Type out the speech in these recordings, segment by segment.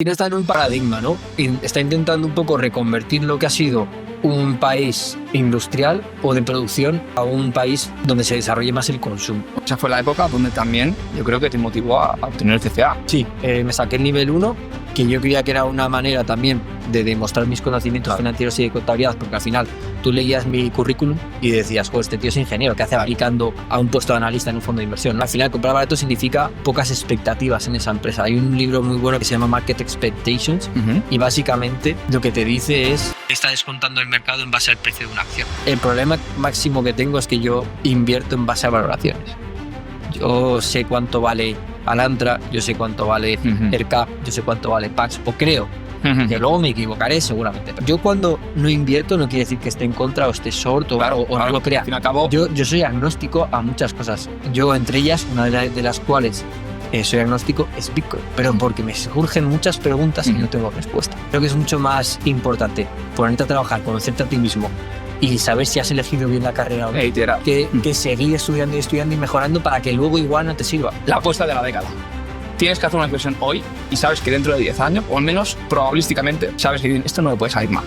China está en un paradigma, ¿no? Y está intentando un poco reconvertir lo que ha sido un país industrial o de producción a un país donde se desarrolle más el consumo. Esa fue la época donde también yo creo que te motivó a obtener el CCA. Sí, me saqué el nivel 1, que yo creía que era una manera también de demostrar mis conocimientos financieros y de contabilidad, porque al final tú leías mi currículum y decías, joder, este tío es ingeniero, ¿qué hace aplicando a un puesto de analista en un fondo de inversión? Al final, comprar barato significa pocas expectativas en esa empresa. Hay un libro muy bueno que se llama Market Expectations y básicamente lo que te dice es está descontando el mercado en base al precio de una acción. El problema máximo que tengo es que yo invierto en base a valoraciones. Yo sé cuánto vale Alantra, yo sé cuánto vale ERCAP, yo sé cuánto vale Pax, o creo. Que luego me equivocaré seguramente. Yo cuando no invierto no quiere decir que esté en contra o esté short o no lo crea. Al fin y al cabo, Yo soy agnóstico a muchas cosas. Yo entre ellas, una de las cuales soy agnóstico es Bitcoin. Pero porque me surgen muchas preguntas y no tengo respuesta. Creo que es mucho más importante ponerte a trabajar, conocerte a ti mismo y saber si has elegido bien la carrera o no, que seguir estudiando y mejorando para que luego igual no te sirva. la apuesta de la década. Tienes que hacer una inversión hoy y sabes que dentro de 10 años, o al menos probabilísticamente, sabes que esto no me puede salir mal.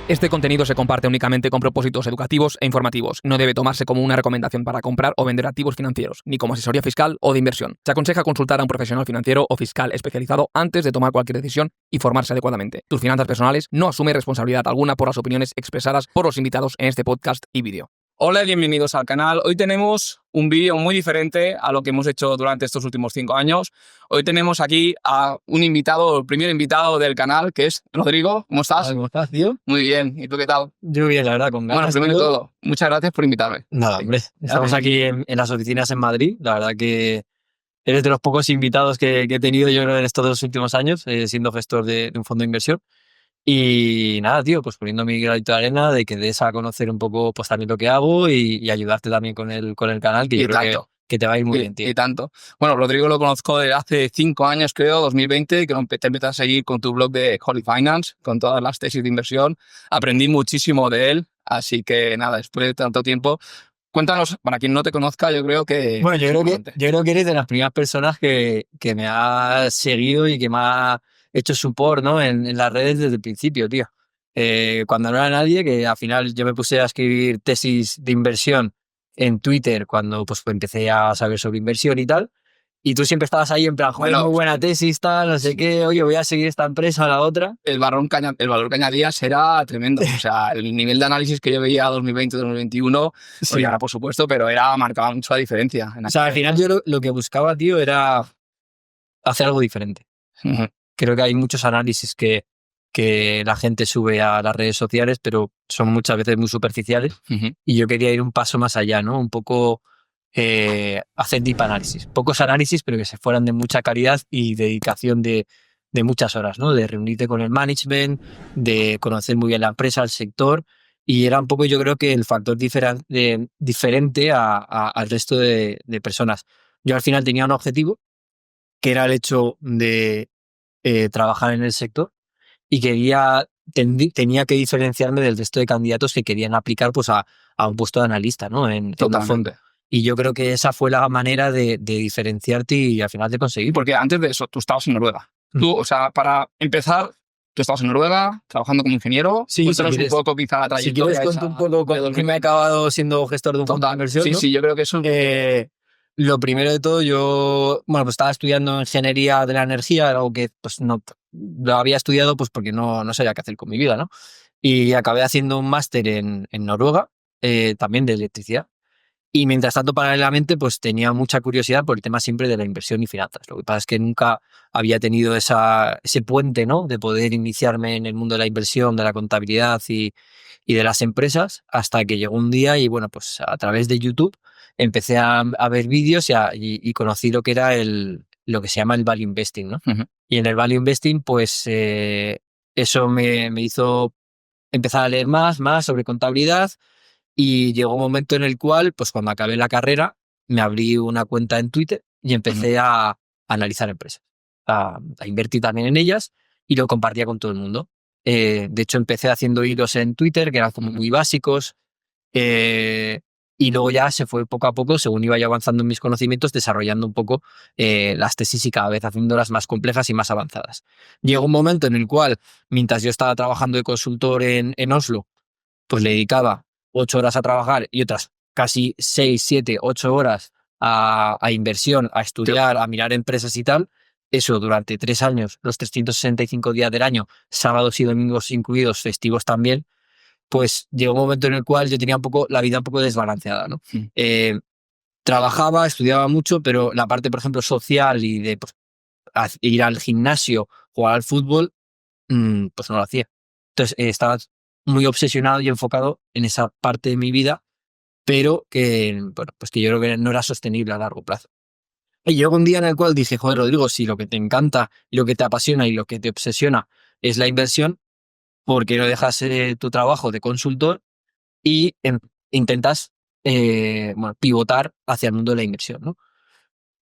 Este contenido se comparte únicamente con propósitos educativos e informativos. No debe tomarse como una recomendación para comprar o vender activos financieros, ni como asesoría fiscal o de inversión. Se aconseja consultar a un profesional financiero o fiscal especializado antes de tomar cualquier decisión y formarse adecuadamente. Tus finanzas personales no asumen responsabilidad alguna por las opiniones expresadas por los invitados en este podcast y vídeo. Hola, bienvenidos al canal. Hoy tenemos un vídeo muy diferente a lo que hemos hecho durante estos últimos 5 años. Hoy tenemos aquí a un invitado, el primer invitado del canal, que es Rodrigo. ¿Cómo estás? ¿Cómo estás, tío? Muy bien. ¿Y tú qué tal? Yo bien, la verdad, con ganas. Bueno, primero de todo, muchas gracias por invitarme. Nada, hombre. Estamos aquí en las oficinas en Madrid. La verdad que eres de los pocos invitados que he tenido yo creo en estos 2 últimos años, siendo gestor de un fondo de inversión. Y nada, tío, pues poniendo mi granito de arena de que des a conocer un poco pues también lo que hago y ayudarte también con el canal, que yo creo que te va a ir muy bien, tío. Y tanto. Bueno, Rodrigo lo conozco desde hace 5 años, creo, 2020, que te empecé a seguir con tu blog de Holy Finance, con todas las tesis de inversión. Aprendí muchísimo de él, así que nada, después de tanto tiempo, cuéntanos, para quien no te conozca, yo creo que... Bueno, yo creo que eres de las primeras personas que me ha seguido y que me ha hecho support, ¿no? en las redes desde el principio, tío. Cuando no era nadie, que al final yo me puse a escribir tesis de inversión en Twitter cuando pues empecé a saber sobre inversión y tal. Y tú siempre estabas ahí en plan, joder, muy buena tesis, tal, no sé qué, oye, voy a seguir esta empresa a la otra. El valor que añadías era tremendo. O sea, el nivel de análisis que yo veía 2020-2021, Sí. Oye, ahora por supuesto, pero marcaba mucho la diferencia. O sea, al final yo lo que buscaba, tío, era hacer algo diferente. Creo que hay muchos análisis que la gente sube a las redes sociales, pero son muchas veces muy superficiales. Y yo quería ir un paso más allá, ¿no? Un poco hacer deep análisis. Pocos análisis, pero que se fueran de mucha calidad y dedicación de muchas horas, ¿no? De reunirte con el management, de conocer muy bien la empresa, el sector. Y era un poco, yo creo que el factor diferente al resto de personas. Yo al final tenía un objetivo, que era el hecho de trabajar en el sector y tenía que diferenciarme del resto de candidatos que querían aplicar pues a un puesto de analista, ¿no? en un fondo. Y yo creo que esa fue la manera de diferenciarte y al final de conseguir. Porque antes de eso, tú estabas en Noruega. Tú, o sea, para empezar, tú estabas en Noruega trabajando como ingeniero. Sí, cuéntanos un poco quizá la trayectoria. Si quieres, cuento un poco con que me he acabado siendo gestor de un fondo de inversión, Sí, ¿no? sí, yo creo que eso... Lo primero de todo, yo pues estaba estudiando ingeniería de la energía, algo que pues no lo había estudiado pues porque no sabía qué hacer con mi vida, ¿no? Y acabé haciendo un máster en Noruega, también de electricidad. Y mientras tanto, paralelamente, pues tenía mucha curiosidad por el tema siempre de la inversión y finanzas. Lo que pasa es que nunca había tenido ese puente, ¿no? De poder iniciarme en el mundo de la inversión, de la contabilidad y de las empresas, hasta que llegó un día y, bueno, pues a través de YouTube empecé a ver vídeos y conocí lo que era lo que se llama el value investing, ¿no? Y en el value investing, pues eso me hizo empezar a leer más sobre contabilidad. Y llegó un momento en el cual, pues cuando acabé la carrera, me abrí una cuenta en Twitter y empecé a analizar empresas, a invertir también en ellas y lo compartía con todo el mundo. De hecho, empecé haciendo hilos en Twitter que eran como muy básicos. Y luego ya se fue poco a poco, según iba yo avanzando en mis conocimientos, desarrollando un poco las tesis y cada vez haciéndolas más complejas y más avanzadas. Llegó un momento en el cual, mientras yo estaba trabajando de consultor en Oslo, pues le dedicaba 8 horas a trabajar y otras casi 6, 7, 8 horas a inversión, a estudiar, a mirar empresas y tal. Eso durante 3 años, los 365 días del año, sábados y domingos incluidos, festivos también, pues llegó un momento en el cual yo tenía un poco la vida un poco desbalanceada, ¿no? Trabajaba, estudiaba mucho, pero la parte, por ejemplo, social y de pues, ir al gimnasio, jugar al fútbol, pues no lo hacía. Entonces estaba muy obsesionado y enfocado en esa parte de mi vida, pero que, bueno, pues que yo creo que no era sostenible a largo plazo. Y llegó un día en el cual dije, joder, Rodrigo, si lo que te encanta, lo que te apasiona y lo que te obsesiona es la inversión, ¿por qué no dejas tu trabajo de consultor y intentas bueno, pivotar hacia el mundo de la inversión, ¿no?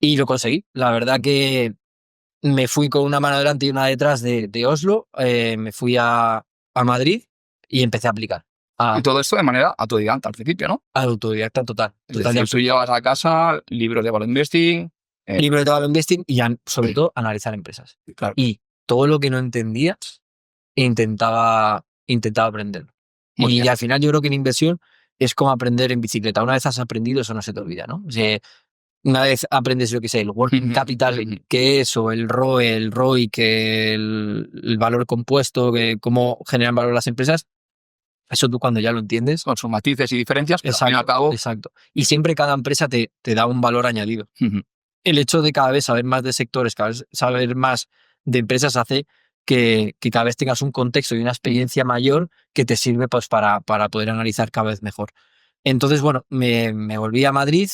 Y lo conseguí. La verdad que me fui con una mano delante y una detrás de Oslo, me fui a Madrid y empecé a aplicar. Y todo esto de manera autodidacta al principio, ¿no? Autodidacta total. Es decir, tú llevas a casa libros de value investing. Libro de value investing y sobre todo analizar empresas. Claro. Y todo lo que no entendía, intentaba aprenderlo. Y al final yo creo que en inversión es como aprender en bicicleta. Una vez has aprendido, eso no se te olvida, ¿no? O sea, una vez aprendes lo que sé, el working capital, que es, o el ROE, el ROIC, el valor compuesto, cómo generan valor las empresas, eso tú cuando ya lo entiendes. Con sus matices y diferencias, pero Exacto, al fin y al cabo. Exacto. Y siempre cada empresa te da un valor añadido. El hecho de cada vez saber más de sectores, cada vez saber más de empresas hace que cada vez tengas un contexto y una experiencia mayor que te sirve pues, para poder analizar cada vez mejor. Entonces, bueno, me volví a Madrid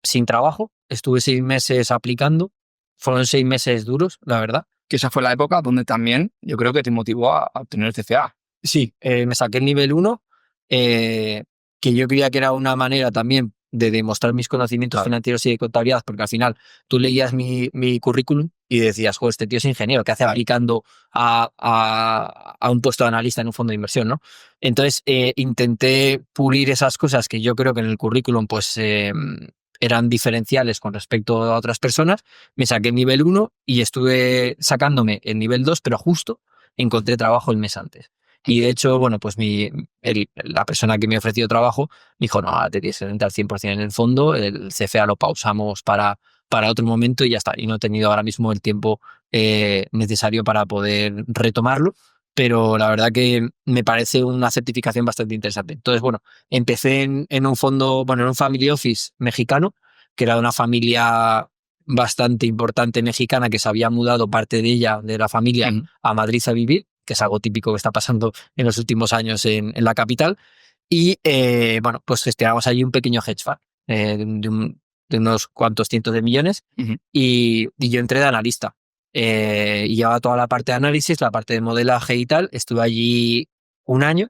sin trabajo, estuve 6 meses aplicando, fueron 6 meses duros, la verdad. Que esa fue la época donde también yo creo que te motivó a obtener el CFA. Sí, me saqué el nivel 1, que yo creía que era una manera también de demostrar mis conocimientos financieros y de contabilidad, porque al final tú leías mi currículum y decías, joder, este tío es ingeniero, ¿qué hace aplicando a un puesto de analista en un fondo de inversión, ¿no? Entonces intenté pulir esas cosas que yo creo que en el currículum pues eran diferenciales con respecto a otras personas, me saqué el nivel 1 y estuve sacándome el nivel 2, pero justo encontré trabajo el mes antes. Y de hecho, bueno, pues la persona que me ofreció trabajo me dijo, no, ahora te tienes que entrar 100% en el fondo, el CFA lo pausamos para otro momento y ya está. Y no he tenido ahora mismo el tiempo necesario para poder retomarlo, pero la verdad que me parece una certificación bastante interesante. Entonces, bueno, empecé en un fondo, bueno, en un family office mexicano, que era de una familia bastante importante mexicana que se había mudado parte de ella, de la familia, a Madrid a vivir, que es algo típico que está pasando en los últimos años en la capital. Y bueno, pues gestionamos allí un pequeño hedge fund de unos cuantos cientos de millones y yo entré de analista. Y llevaba toda la parte de análisis, la parte de modelaje y tal. Estuve allí un año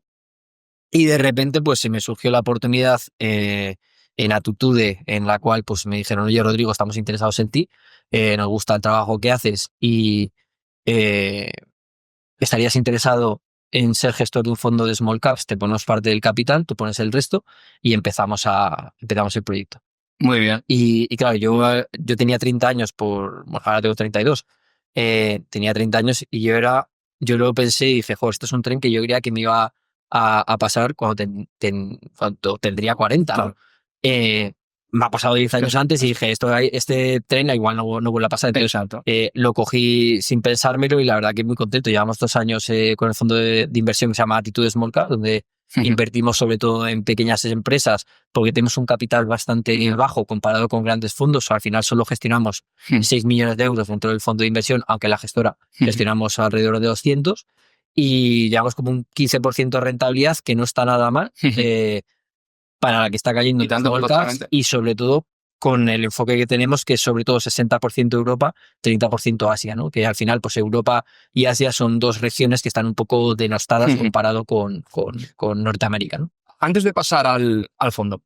y de repente pues se me surgió la oportunidad en Atitude, en la cual pues me dijeron, oye Rodrigo, estamos interesados en ti, nos gusta el trabajo que haces y estarías interesado en ser gestor de un fondo de small caps, te ponemos parte del capital, tú pones el resto y empezamos el proyecto. Muy bien. Y claro, yo tenía 30 años, bueno, ahora tengo 32, tenía 30 años y yo luego pensé y dije, joder, esto es un tren que yo creía que me iba a pasar cuando tendría 40. Claro. Me ha pasado 10 años antes y dije, este tren igual no vuelve a pasar. Entonces, lo cogí sin pensármelo y la verdad que muy contento. Llevamos 2 años con el fondo de inversión que se llama Atitude Small Cap, donde invertimos sobre todo en pequeñas empresas porque tenemos un capital bastante bajo comparado con grandes fondos. Al final solo gestionamos 6 millones de euros dentro del fondo de inversión, aunque la gestora gestionamos alrededor de 200 y llevamos como un 15% de rentabilidad, que no está nada mal. Para la que está cayendo y tanto y sobre todo con el enfoque que tenemos, que es sobre todo 60% Europa, 30% Asia, ¿no? Que al final, pues Europa y Asia son 2 regiones que están un poco denostadas comparado con Norteamérica, ¿no? Antes de pasar al fondo,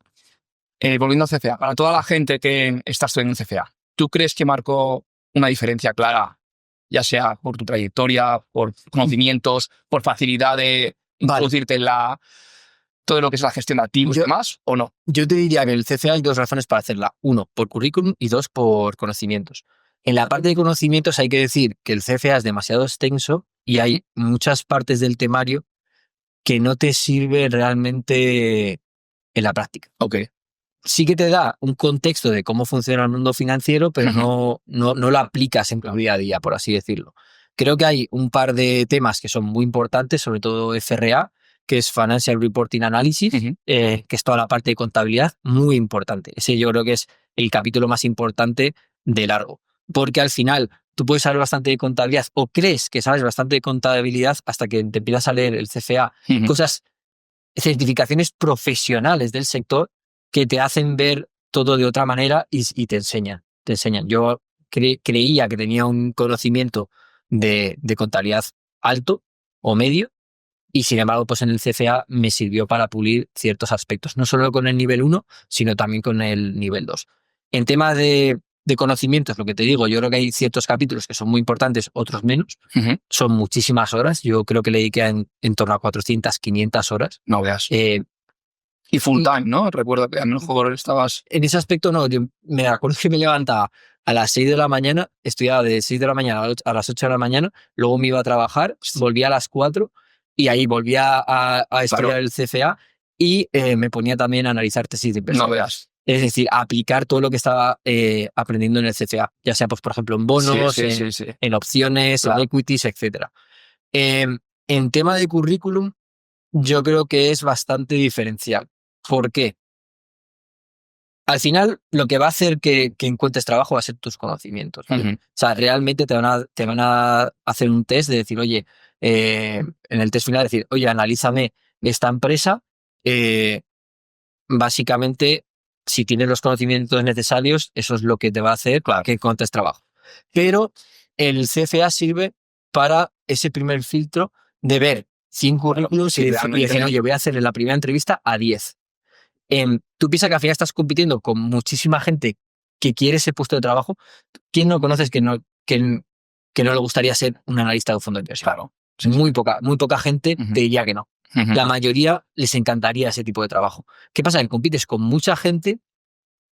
volviendo a CFA, para toda la gente que está estudiando en CFA, ¿tú crees que marcó una diferencia clara, ya sea por tu trayectoria, por conocimientos, por facilidad de introducirte en la todo lo que es la gestión de activos y demás, ¿o no? Yo te diría que el CFA hay dos razones para hacerla. Uno, por currículum y dos, por conocimientos. En la parte de conocimientos hay que decir que el CFA es demasiado extenso y hay muchas partes del temario que no te sirve realmente en la práctica. Ok. Sí que te da un contexto de cómo funciona el mundo financiero, pero no lo aplicas en tu día a día, por así decirlo. Creo que hay un par de temas que son muy importantes, sobre todo FRA, que es Financial Reporting Analysis, que es toda la parte de contabilidad, muy importante. Ese yo creo que es el capítulo más importante de largo, porque al final tú puedes saber bastante de contabilidad o crees que sabes bastante de contabilidad hasta que te empiezas a leer el CFA, cosas, certificaciones profesionales del sector que te hacen ver todo de otra manera y te enseñan. Yo creía que tenía un conocimiento de contabilidad alto o medio y sin embargo pues en el CFA me sirvió para pulir ciertos aspectos, no solo con el nivel 1, sino también con el nivel 2. En tema de conocimientos, lo que te digo, yo creo que hay ciertos capítulos que son muy importantes, otros menos. Son muchísimas horas. Yo creo que le dediqué en torno a 400, 500 horas. No veas. Y full time, ¿no? Recuerdo que a lo mejor estabas... En ese aspecto no, yo me acuerdo que me levantaba a las 6 de la mañana, estudiaba de 6 de la mañana a las 8 de la mañana, luego me iba a trabajar, volvía a las 4 y ahí volvía a estudiar el CFA y me ponía también a analizar tesis de inversión. No veas. Es decir, a aplicar todo lo que estaba aprendiendo en el CFA, ya sea, pues, por ejemplo, en bonos, en opciones, en equities, etc. En tema de currículum, yo creo que es bastante diferencial. ¿Por qué? Al final, lo que va a hacer que encuentres trabajo va a ser tus conocimientos. ¿Vale? O sea, realmente te van a hacer un test de decir, oye, en el test final decir, oye, analízame esta empresa. Básicamente, si tienes los conocimientos necesarios, eso es lo que te va a hacer que encuentres trabajo. Pero el CFA sirve para ese primer filtro de ver 100 currículos y decir, oye, voy a hacer en la primera entrevista a 10. Tú piensas que al final estás compitiendo con muchísima gente que quiere ese puesto de trabajo. ¿Quién no conoces que no le gustaría ser un analista de un fondo de inversión? Claro. Muy poca gente te diría que no. La mayoría les encantaría ese tipo de trabajo. ¿Qué pasa? Que compites con mucha gente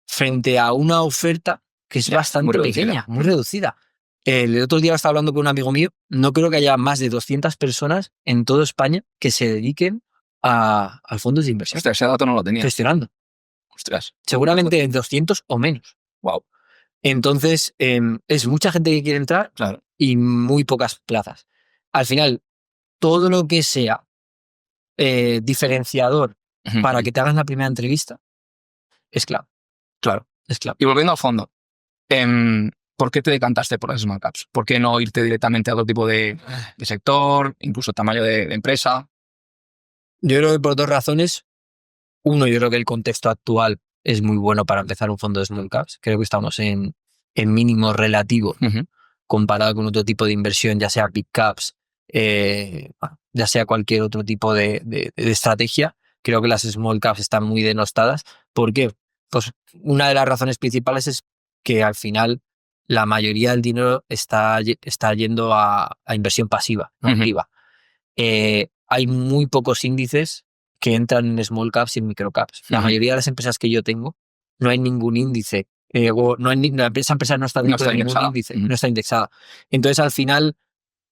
frente a una oferta que es bastante pequeña, muy reducida. El otro día estaba hablando con un amigo mío, no creo que haya más de 200 personas en toda España que se dediquen al fondos de inversión. Ostras, ese dato no lo tenía. Gestionando. Ostras. Seguramente 200 o menos. Wow. Entonces, es mucha gente que quiere entrar y muy pocas plazas. Al final, todo lo que sea diferenciador para que te hagas la primera entrevista es clave. Claro. Es clave. Y volviendo al fondo, ¿por qué te decantaste por las small caps? ¿Por qué no irte directamente a otro tipo de sector, incluso tamaño de empresa? Yo creo que por dos razones. Uno, yo creo que el contexto actual es muy bueno para empezar un fondo de small caps. Creo que estamos en mínimos relativos comparado con otro tipo de inversión, ya sea big caps, ya sea cualquier otro tipo de estrategia. Creo que las small caps están muy denostadas. ¿Por qué? Pues una de las razones principales es que al final la mayoría del dinero está yendo a inversión pasiva, no activa. Hay muy pocos índices que entran en small caps y en micro caps. La mayoría de las empresas que yo tengo no hay ningún índice. Esa empresa no está dentro de ningún índice, no está indexada. Entonces, al final,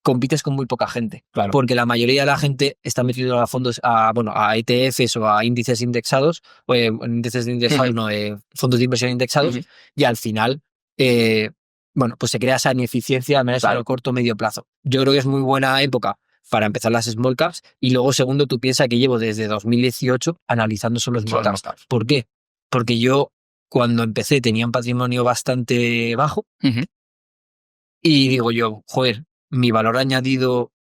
compites con muy poca gente. Claro. Porque la mayoría de la gente está metido a fondos, a ETFs o a índices indexados, o índices indexados, fondos de inversión indexados, y al final, pues se crea esa ineficiencia al menos a corto o medio plazo. Yo creo que es muy buena época para empezar las small caps, y luego, segundo, tú piensas que llevo desde 2018 analizando solo small caps. ¿Por qué? Porque yo, cuando empecé, tenía un patrimonio bastante bajo, y digo yo, joder, mi valor añadido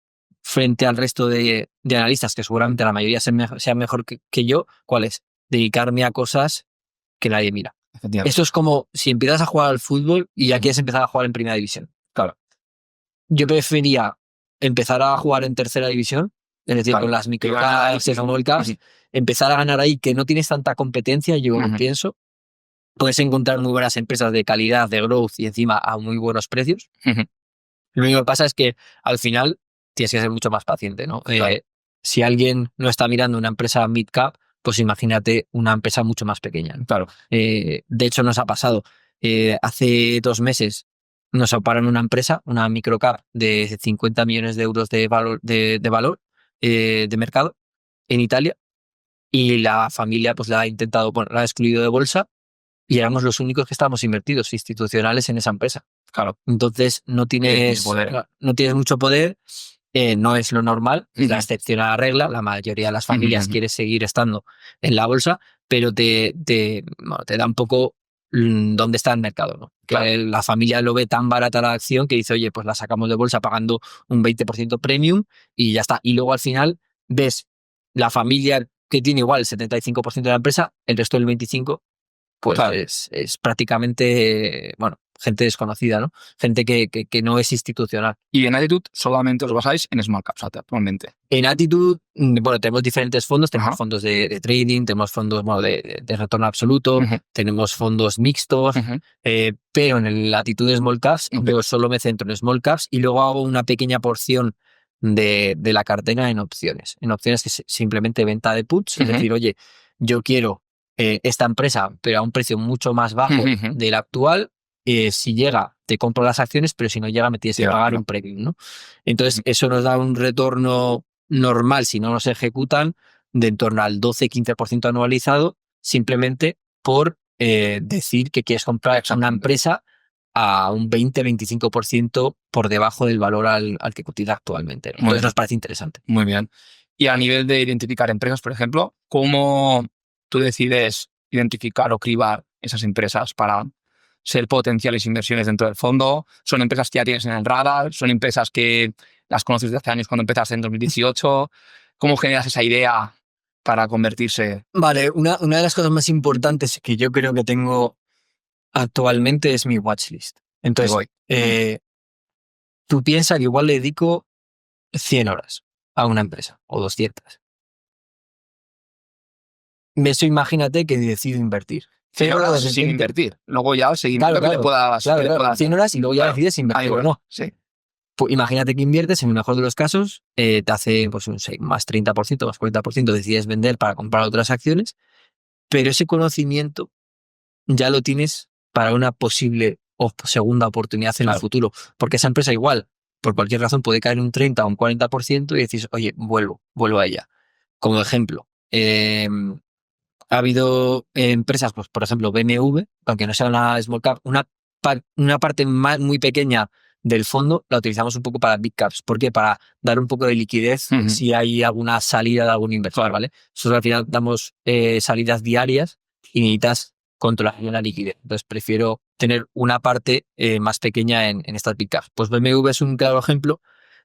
frente al resto de analistas, que seguramente la mayoría sean mejor que yo, ¿cuál es? Dedicarme a cosas que nadie mira. Esto es como si empiezas a jugar al fútbol y ya quieres empezar a jugar en primera división. Claro. Yo prefería empezar a jugar en tercera división, es decir, con las microcaps, small caps, empezar a ganar ahí, que no tienes tanta competencia, yo pienso. Puedes encontrar muy buenas empresas de calidad, de growth y encima a muy buenos precios. Lo único que pasa es que al final tienes que ser mucho más paciente, ¿no? Si alguien no está mirando una empresa mid-cap, pues imagínate una empresa mucho más pequeña, ¿no? Claro. De hecho, nos ha pasado. Hace 2 meses nos auparon una empresa, una microcap de 50 millones de euros de valor, de valor de mercado en Italia, y la familia pues la ha intentado, bueno, la ha excluido de bolsa, y éramos los únicos que estábamos invertidos institucionales en esa empresa. Claro. Entonces no tienes poder. no tienes mucho poder, no es lo normal, es la Ujú. excepción a la regla. La mayoría de las familias Ujú. quiere seguir estando en la bolsa, pero bueno, te da un poco dónde está el mercado, ¿no? Claro. Que la familia lo ve tan barata la acción que dice, oye, pues la sacamos de bolsa pagando un 20% premium y ya está. Y luego al final ves la familia que tiene igual el 75% de la empresa, el resto del 25%, pues Claro. es prácticamente, bueno, gente desconocida, ¿no? Gente que no es institucional. Y en Attitude solamente os basáis en small caps actualmente. En Attitude, bueno, tenemos diferentes fondos. Tenemos Ajá. fondos de trading, tenemos fondos, bueno, de retorno absoluto, Ujú. tenemos fondos mixtos, Ujú. pero en el Attitude Small Caps, Ujú. yo solo me centro en Small Caps y luego hago una pequeña porción de la cartera en opciones. En opciones que es simplemente venta de puts, es Ujú. decir, oye, yo quiero esta empresa, pero a un precio mucho más bajo Ujú. del actual. Si llega, te compro las acciones, pero si no llega, me tienes que Llega, pagar ¿no? un premium, ¿no? Entonces, eso nos da un retorno normal, si no nos ejecutan, de en torno al 12-15% anualizado, simplemente por decir que quieres comprar una Exactamente. empresa a un 20-25% por debajo del valor al que cotiza actualmente, ¿no? Muy Entonces bien. nos parece interesante. Muy bien. Y a nivel de identificar empresas, por ejemplo, ¿cómo tú decides identificar o cribar esas empresas para ser potenciales inversiones dentro del fondo? ¿Son empresas que ya tienes en el radar? ¿Son empresas que las conoces desde hace años cuando empezaste en 2018? ¿Cómo generas esa idea para convertirse? Vale, una de las cosas más importantes que yo creo que tengo actualmente es mi watchlist. Ahí Entonces, voy. tú piensas que igual le dedico 100 horas a una empresa o 200. Eso imagínate que decido invertir. 100 Pero de horas sin repente, invertir. Luego ya el seguimiento claro, que le puedas... que le claro, puedas 100 dar. horas y luego ya Claro. decides Ahí invertir o voy. no. Sí. Pues imagínate que inviertes, en el mejor de los casos, te hace pues, un 6, más 30%, más 40%, decides vender para comprar otras acciones, pero ese conocimiento ya lo tienes para una posible o segunda oportunidad en el Claro. futuro, porque esa empresa igual, por cualquier razón, puede caer un 30 o un 40% y decís, oye, vuelvo a ella. Como ejemplo, ha habido empresas, pues por ejemplo BMW, aunque no sea una small cap, una parte muy pequeña del fondo la utilizamos un poco para big caps. ¿Por qué? Para dar un poco de liquidez Ujú. si hay alguna salida de algún inversor, Claro. ¿vale? Nosotros al final damos salidas diarias y necesitas controlar la liquidez. Entonces prefiero tener una parte más pequeña en estas big caps. Pues BMW es un claro ejemplo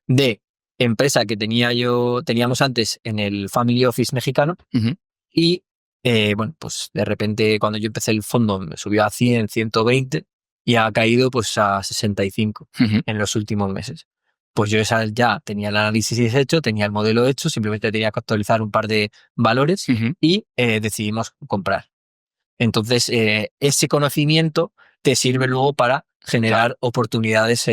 de empresa que teníamos antes en el Family Office mexicano. Ujú. Y bueno, pues de repente cuando yo empecé el fondo me subió a 100, 120 y ha caído pues a 65 Ujú. en los últimos meses. Pues yo ya tenía el análisis hecho, tenía el modelo hecho, simplemente tenía que actualizar un par de valores Ujú. y decidimos comprar. Entonces, ese conocimiento te sirve luego para generar oportunidades,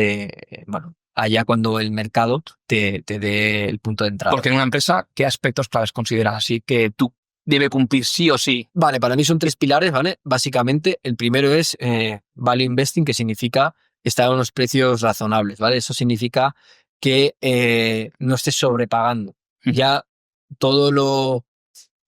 bueno, allá cuando el mercado te dé el punto de entrada. Porque en una empresa, ¿qué aspectos claves consideras así que tú debe cumplir sí o sí? Vale, para mí son 3 pilares, ¿vale? Básicamente, el primero es value investing, que significa estar a unos precios razonables, ¿vale? Eso significa que no estés sobrepagando. Ya todo lo,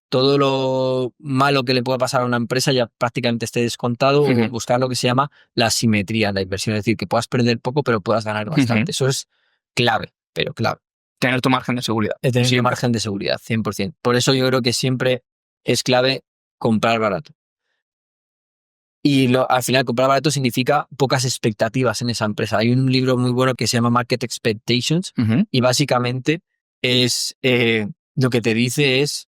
todo lo malo que le puede pasar a una empresa ya prácticamente esté descontado, o Ujú. buscar lo que se llama la simetría en la inversión, es decir, que puedas perder poco pero puedas ganar bastante. Eso es clave, pero clave. Tener tu margen de seguridad. Es tener un Siempre. margen de seguridad, 100%. Por eso yo creo que siempre es clave comprar barato. Y al final comprar barato significa pocas expectativas en esa empresa. Hay un libro muy bueno que se llama Market Expectations Ujú. y básicamente es lo que te dice es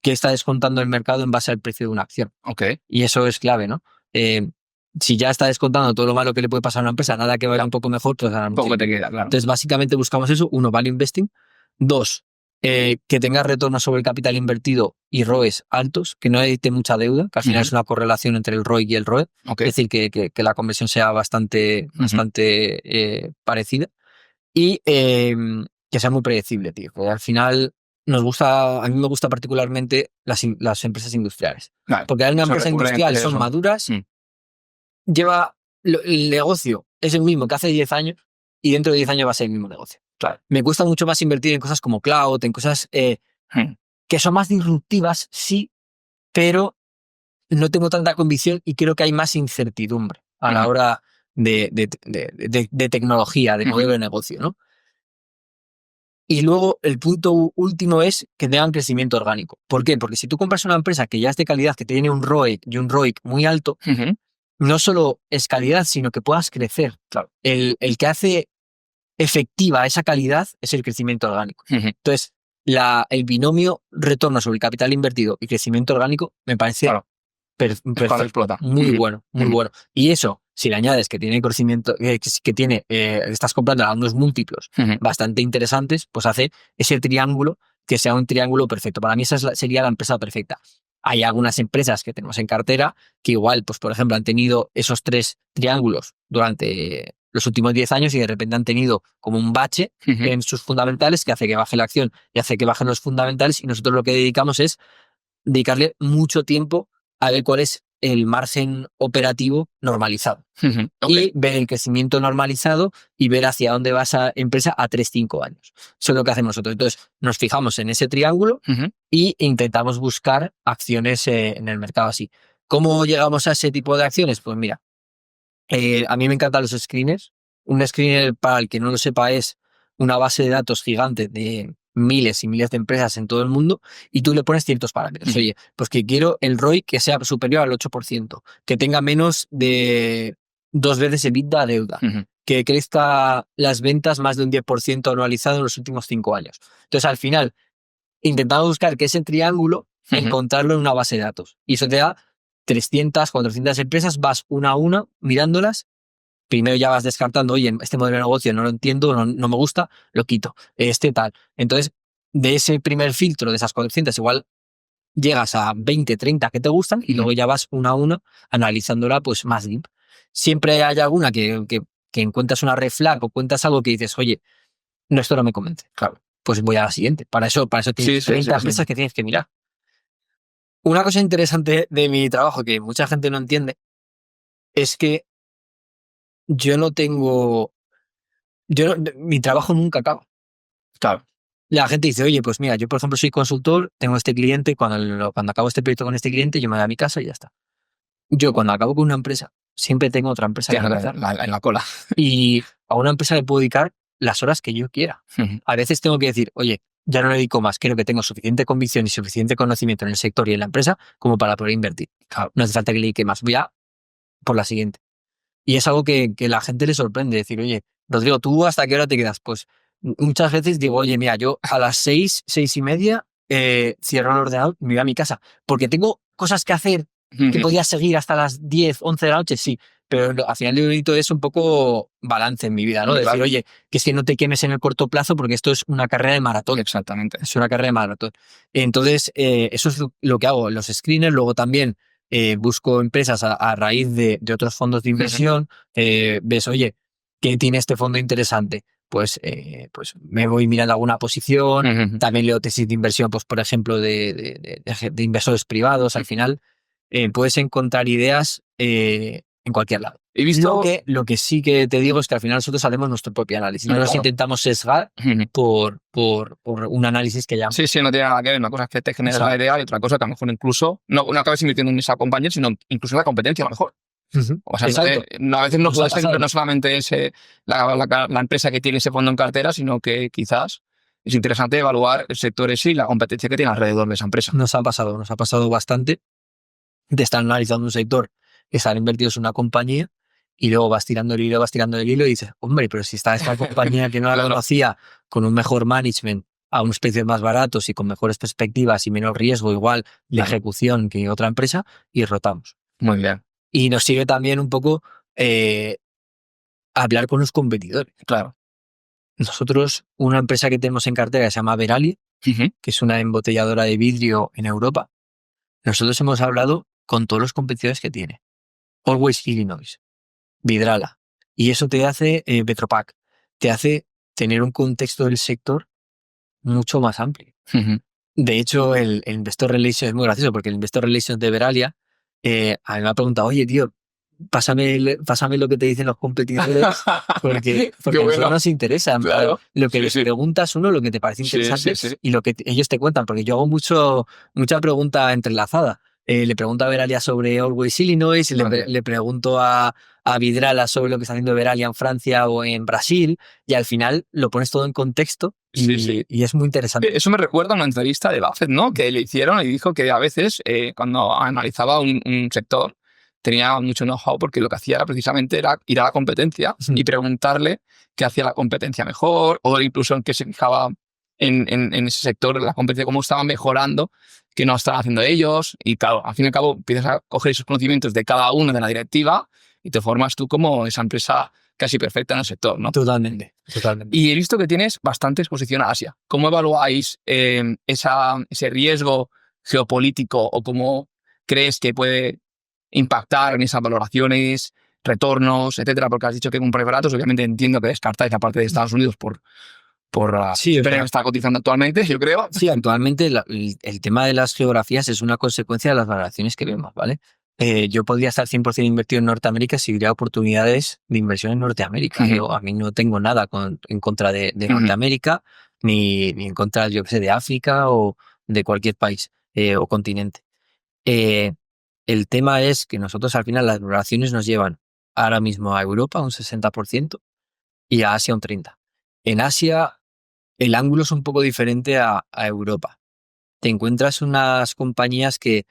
que está descontando el mercado en base al precio de una acción. Ok. Y eso es clave, ¿no? Si ya está descontando todo lo malo que le puede pasar a una empresa, nada que vaya un poco mejor, pues ganar Poco mucho. te queda, claro. Entonces, básicamente buscamos eso. 1, value investing. 2, que tenga retorno sobre el capital invertido y ROEs altos, que no necesite mucha deuda, que al final Ujú. es una correlación entre el ROI y el ROE. Ok. Es decir, que la conversión sea bastante parecida. Y que sea muy predecible, tío. Que al final a mí me gusta particularmente las empresas industriales. Vale. Porque una Eso empresa industrial recurrente, son eso. maduras, el negocio es el mismo que hace 10 años y dentro de 10 años va a ser el mismo negocio. Claro. Me cuesta mucho más invertir en cosas como cloud, en cosas que son más disruptivas, sí, pero no tengo tanta convicción y creo que hay más incertidumbre a la hora de tecnología, de modelo de negocio, ¿no? Y luego el punto último es que tengan crecimiento orgánico. ¿Por qué? Porque si tú compras una empresa que ya es de calidad, que tiene un ROE y un ROIC muy alto, no solo es calidad, sino que puedas crecer. Claro. El que hace efectiva esa calidad es el crecimiento orgánico. Entonces, el binomio retorno sobre el capital invertido y crecimiento orgánico me parece Cuando explota. muy bueno, muy bueno. Y eso, si le añades que tiene crecimiento, estás comprando a unos múltiplos bastante interesantes, pues hace ese triángulo que sea un triángulo perfecto. Para mí esa sería la empresa perfecta. Hay algunas empresas que tenemos en cartera que igual, pues por ejemplo, han tenido esos 3 triángulos durante los últimos 10 años y de repente han tenido como un bache en sus fundamentales que hace que baje la acción y hace que bajen los fundamentales, y nosotros lo que dedicamos es dedicarle mucho tiempo a ver cuál es el margen operativo normalizado. Y ver el crecimiento normalizado y ver hacia dónde va esa empresa a 3-5 años. Eso es lo que hacemos nosotros. Entonces, nos fijamos en ese triángulo y intentamos buscar acciones en el mercado así. ¿Cómo llegamos a ese tipo de acciones? Pues mira, a mí me encantan los screeners. Un screener, para el que no lo sepa, es una base de datos gigante de miles y miles de empresas en todo el mundo y tú le pones ciertos parámetros. Oye, pues que quiero el ROI que sea superior al 8%, que tenga menos de 2 veces EBITDA a deuda, que crezca las ventas más de un 10% anualizado en los últimos 5 años. Entonces, al final, intentamos buscar que ese triángulo, encontrarlo en una base de datos. Y eso te da 300, 400 empresas, vas una a una mirándolas. Primero ya vas descartando, oye, este modelo de negocio no lo entiendo, no me gusta, lo quito. Tal. Entonces, de ese primer filtro, de esas 400, igual llegas a 20, 30 que te gustan y luego ya vas una a una analizándola pues más deep. Siempre hay alguna que encuentras una red flag o cuentas algo que dices, oye, no, esto no me convence. Claro, pues voy a la siguiente. Para eso tienes 30 empresas que tienes que mirar. Una cosa interesante de mi trabajo que mucha gente no entiende es que yo no tengo... mi trabajo nunca acaba. Claro. La gente dice, oye, pues mira, yo por ejemplo soy consultor, tengo este cliente, cuando acabo este proyecto con este cliente, yo me voy a mi casa y ya está. Yo cuando acabo con una empresa, siempre tengo otra empresa que empezar. En la cola. Y a una empresa le puedo dedicar las horas que yo quiera. A veces tengo que decir, oye, ya no le dedico más, creo que tengo suficiente convicción y suficiente conocimiento en el sector y en la empresa como para poder invertir. Claro, no hace falta que le dedique más, voy a por la siguiente. Y es algo que la gente le sorprende, decir, oye, Rodrigo, ¿tú hasta qué hora te quedas? Pues muchas veces digo, oye, mira, yo a las 6, 6:30 cierro el ordenador y me voy a mi casa, porque tengo cosas que hacer que podía seguir hasta las 10, 11 de la noche, sí, pero al final yo necesito es un poco balance en mi vida, ¿no? Claro. Decir, oye, que es que no te quemes en el corto plazo porque esto es una carrera de maratón. Exactamente. Es una carrera de maratón. Entonces, eso es lo que hago, los screeners, luego también busco empresas a raíz de otros fondos de inversión, ves, oye, ¿qué tiene este fondo interesante? Pues me voy mirando alguna posición, también leo tesis de inversión, pues por ejemplo, de inversores privados. Al final puedes encontrar ideas en cualquier lado. He visto... Lo que sí que te digo es que al final nosotros haremos nuestro propio análisis. No nos intentamos sesgar por un análisis que ya... Sí, no tiene nada que ver. Una cosa es que te generes la idea y otra cosa que a lo mejor incluso no acabes invirtiendo en esa compañía, sino incluso en la competencia a lo mejor. O sea, a veces no puede ser no solamente la empresa que tiene ese fondo en cartera, sino que quizás es interesante evaluar el sector ese y la competencia que tiene alrededor de esa empresa. Nos ha pasado bastante de estar analizando un sector, estar invertidos en una compañía y luego vas tirando el hilo y dices, hombre, pero si está esta compañía que no la conocía con un mejor management a unos precios más baratos y con mejores perspectivas y menos riesgo igual de ejecución que otra empresa, y rotamos. Muy bien. Y nos sigue también un poco hablar con los competidores. Claro. Nosotros, una empresa que tenemos en cartera que se llama Verallia, que es una embotelladora de vidrio en Europa, nosotros hemos hablado con todos los competidores que tiene. Always Illinois, Vidrala. Y eso te hace Petropac, te hace tener un contexto del sector mucho más amplio. De hecho, el Investor Relations es muy gracioso porque el Investor Relations de Veralia a mí me ha preguntado, oye, tío, pásame lo que te dicen los competidores porque Qué a nosotros bueno. nos interesa. Claro. Lo que Sí, les sí. preguntas uno, lo que te parece Sí, interesante sí, sí. y lo que ellos te cuentan, porque yo hago mucha pregunta entrelazada. Le pregunto a Veralia sobre Always Illinois, Vale. le pregunto a Vidrala sobre lo que está haciendo Veralia en Francia o en Brasil, y al final lo pones todo en contexto Sí, sí. y es muy interesante. Eso me recuerda a una entrevista de Buffett, ¿no? Que le hicieron y dijo que a veces, cuando analizaba un sector, tenía mucho know-how porque lo que hacía era precisamente era ir a la competencia y preguntarle qué hacía la competencia mejor o incluso en qué se fijaba en ese sector, la competencia, cómo estaba mejorando, qué no estaban haciendo ellos. Y claro, al fin y al cabo empiezas a coger esos conocimientos de cada uno de la directiva y te formas tú como esa empresa casi perfecta en el sector, ¿no? Totalmente. Y he visto que tienes bastante exposición a Asia. ¿Cómo evaluáis ese riesgo geopolítico o cómo crees que puede impactar en esas valoraciones, retornos, etcétera? Porque has dicho que compráis baratos. Obviamente entiendo que descartáis la parte de Estados Unidos por la Sí, empresa que está cotizando actualmente, yo creo. sí, actualmente el tema de las geografías es una consecuencia de las valoraciones que vemos, ¿vale? Yo podría estar 100% invertido en Norteamérica si hubiera oportunidades de inversión en Norteamérica. A mí no tengo nada en contra de Norteamérica, ni en contra, yo qué sé, de África o de cualquier país o continente. Eh, el tema es que nosotros al final las valoraciones nos llevan ahora mismo a Europa un 60% y a Asia un 30%. En Asia el ángulo es un poco diferente a Europa. Te encuentras unas compañías que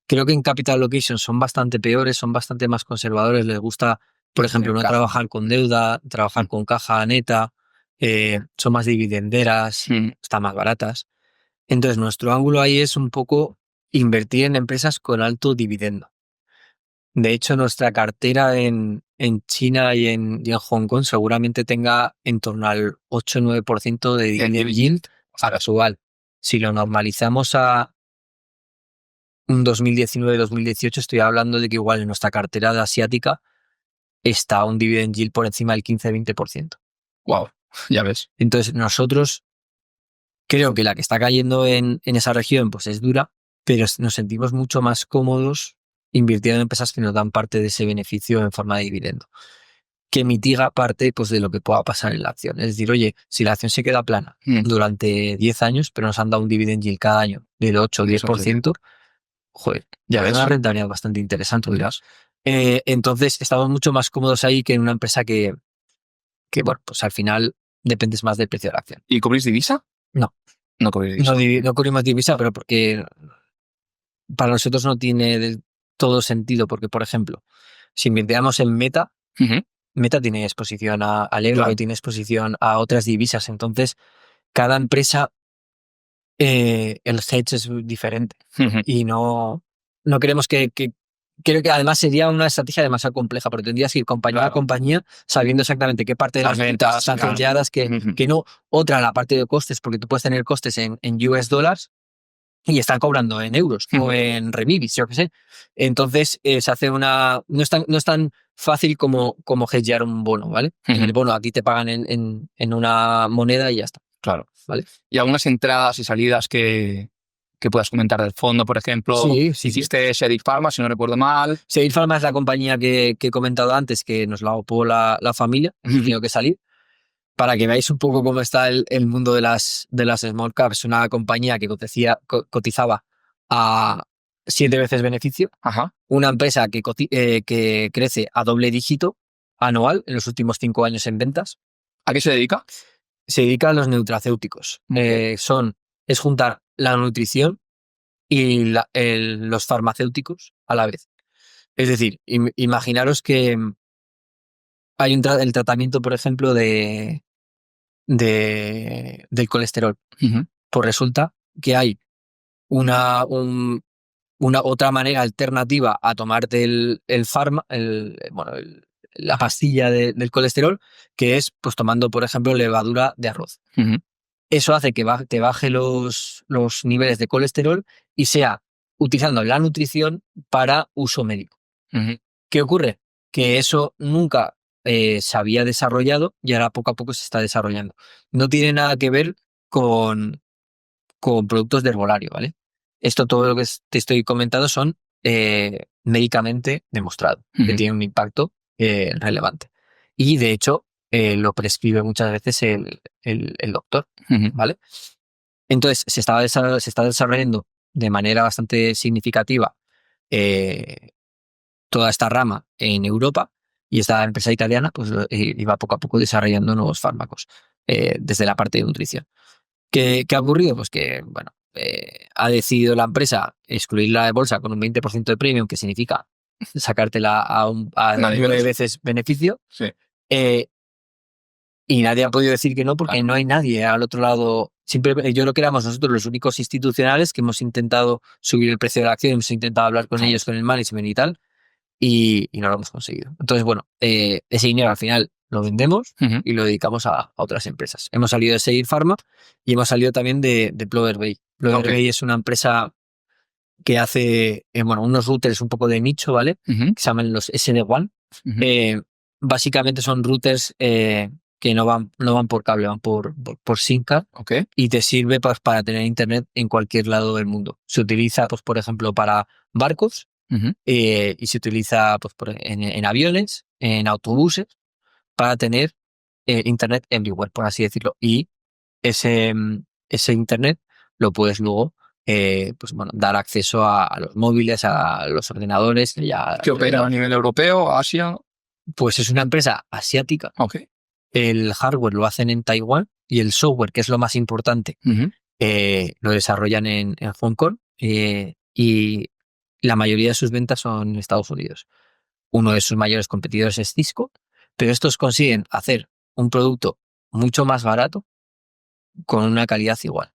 creo que en Capital Location son bastante peores, son bastante más conservadores, les gusta, por ejemplo, no trabajar con deuda, trabajar con caja neta, son más dividenderas, están más baratas. Entonces, nuestro ángulo ahí es un poco invertir en empresas con alto dividendo. De hecho, nuestra cartera en China y en Hong Kong seguramente tenga en torno al 8 o 9% de dividend yield actual. Si lo normalizamos a un 2019-2018, estoy hablando de que igual en nuestra cartera de asiática está un dividend yield por encima del 15-20%. Wow, ya ves. Entonces, nosotros creo que la que está cayendo en esa región pues es dura, pero nos sentimos mucho más cómodos invirtiendo en empresas que nos dan parte de ese beneficio en forma de dividendo, que mitiga parte pues, de lo que pueda pasar en la acción. Es decir, oye, si la acción se queda plana durante 10 años, pero nos han dado un dividend yield cada año del 8 o 10%, joder, ya es ves. una rentabilidad bastante interesante, dirás. Entonces, estamos mucho más cómodos ahí que en una empresa que, bueno, pues al final dependes más del precio de la acción. ¿Y cubrís divisa? No. No cubrís divisa. No cubrimos divisa, pero porque para nosotros no tiene del todo sentido, porque, por ejemplo, si invirtiéramos en Meta, Meta tiene exposición al euro, Claro. tiene exposición a otras divisas, entonces cada empresa el hedge es diferente y no queremos creo que además sería una estrategia demasiado compleja porque tendrías que ir compañía a compañía sabiendo exactamente qué parte de las ventas están hedgeadas, que no otra la parte de costes, porque tú puedes tener costes en US dólares y están cobrando en euros o en remibis, yo qué sé. Entonces se hace no es tan fácil como hedgear un bono, ¿vale? El bono aquí te pagan en una moneda y ya está. Claro. ¿Vale? Y algunas entradas y salidas que puedas comentar del fondo, por ejemplo. Sí. Hiciste Sheriff Pharma, si no recuerdo mal. Sheriff Pharma es la compañía que he comentado antes, que nos la opó la familia, hemos tenido que salir. Para que veáis un poco cómo está el mundo de las small caps, una compañía que cotizaba a 7 veces beneficio, una empresa que crece a doble dígito anual en los últimos 5 años en ventas. ¿A qué se dedica? Se dedica a los nutracéuticos. Es juntar la nutrición y los farmacéuticos a la vez. Es decir, imaginaros que hay el tratamiento, por ejemplo, del colesterol. Pues resulta que hay una otra manera alternativa a tomarte la pastilla del colesterol, que es pues tomando, por ejemplo, levadura de arroz. Eso hace que te baje los niveles de colesterol y sea utilizando la nutrición para uso médico. ¿Qué ocurre? Que eso nunca se había desarrollado y ahora poco a poco se está desarrollando. No tiene nada que ver con con productos de herbolario, ¿vale? Esto, todo lo que te estoy comentando son médicamente demostrado, que tiene un impacto relevante. Y de hecho, lo prescribe muchas veces el doctor, ¿vale? Entonces, se está desarrollando de manera bastante significativa toda esta rama en Europa, y esta empresa italiana pues iba poco a poco desarrollando nuevos fármacos desde la parte de nutrición. ¿Qué ha ocurrido? Pues que, bueno, ha decidido la empresa excluirla de bolsa con un 20% de premium, que significa sacártela a 9 veces beneficio. Sí. Y nadie ha podido decir que no, porque no hay nadie al otro lado. Siempre, yo creo que éramos nosotros los únicos institucionales que hemos intentado subir el precio de la acción, hemos intentado hablar con ellos, con el management y tal, y no lo hemos conseguido. Entonces, bueno, ese dinero al final lo vendemos y lo dedicamos a otras empresas. Hemos salido de Seguir Pharma y hemos salido también de Plover Bay. Plover Bay es una empresa que hace unos routers un poco de nicho, ¿vale? Que se llaman los SD-WAN. Básicamente son routers que no van por cable, van por SIM card, y te sirve pues, para tener internet en cualquier lado del mundo. Se utiliza, pues, por ejemplo, para barcos y se utiliza pues, en aviones, en autobuses, para tener internet everywhere, por así decirlo. Y ese internet lo puedes luego dar acceso a los móviles, a los ordenadores. ¿Qué opera a nivel europeo, Asia? Pues es una empresa asiática. El hardware lo hacen en Taiwán y el software, que es lo más importante, lo desarrollan en Hong Kong, y la mayoría de sus ventas son en Estados Unidos. Uno de sus mayores competidores es Cisco, pero estos consiguen hacer un producto mucho más barato con una calidad igual.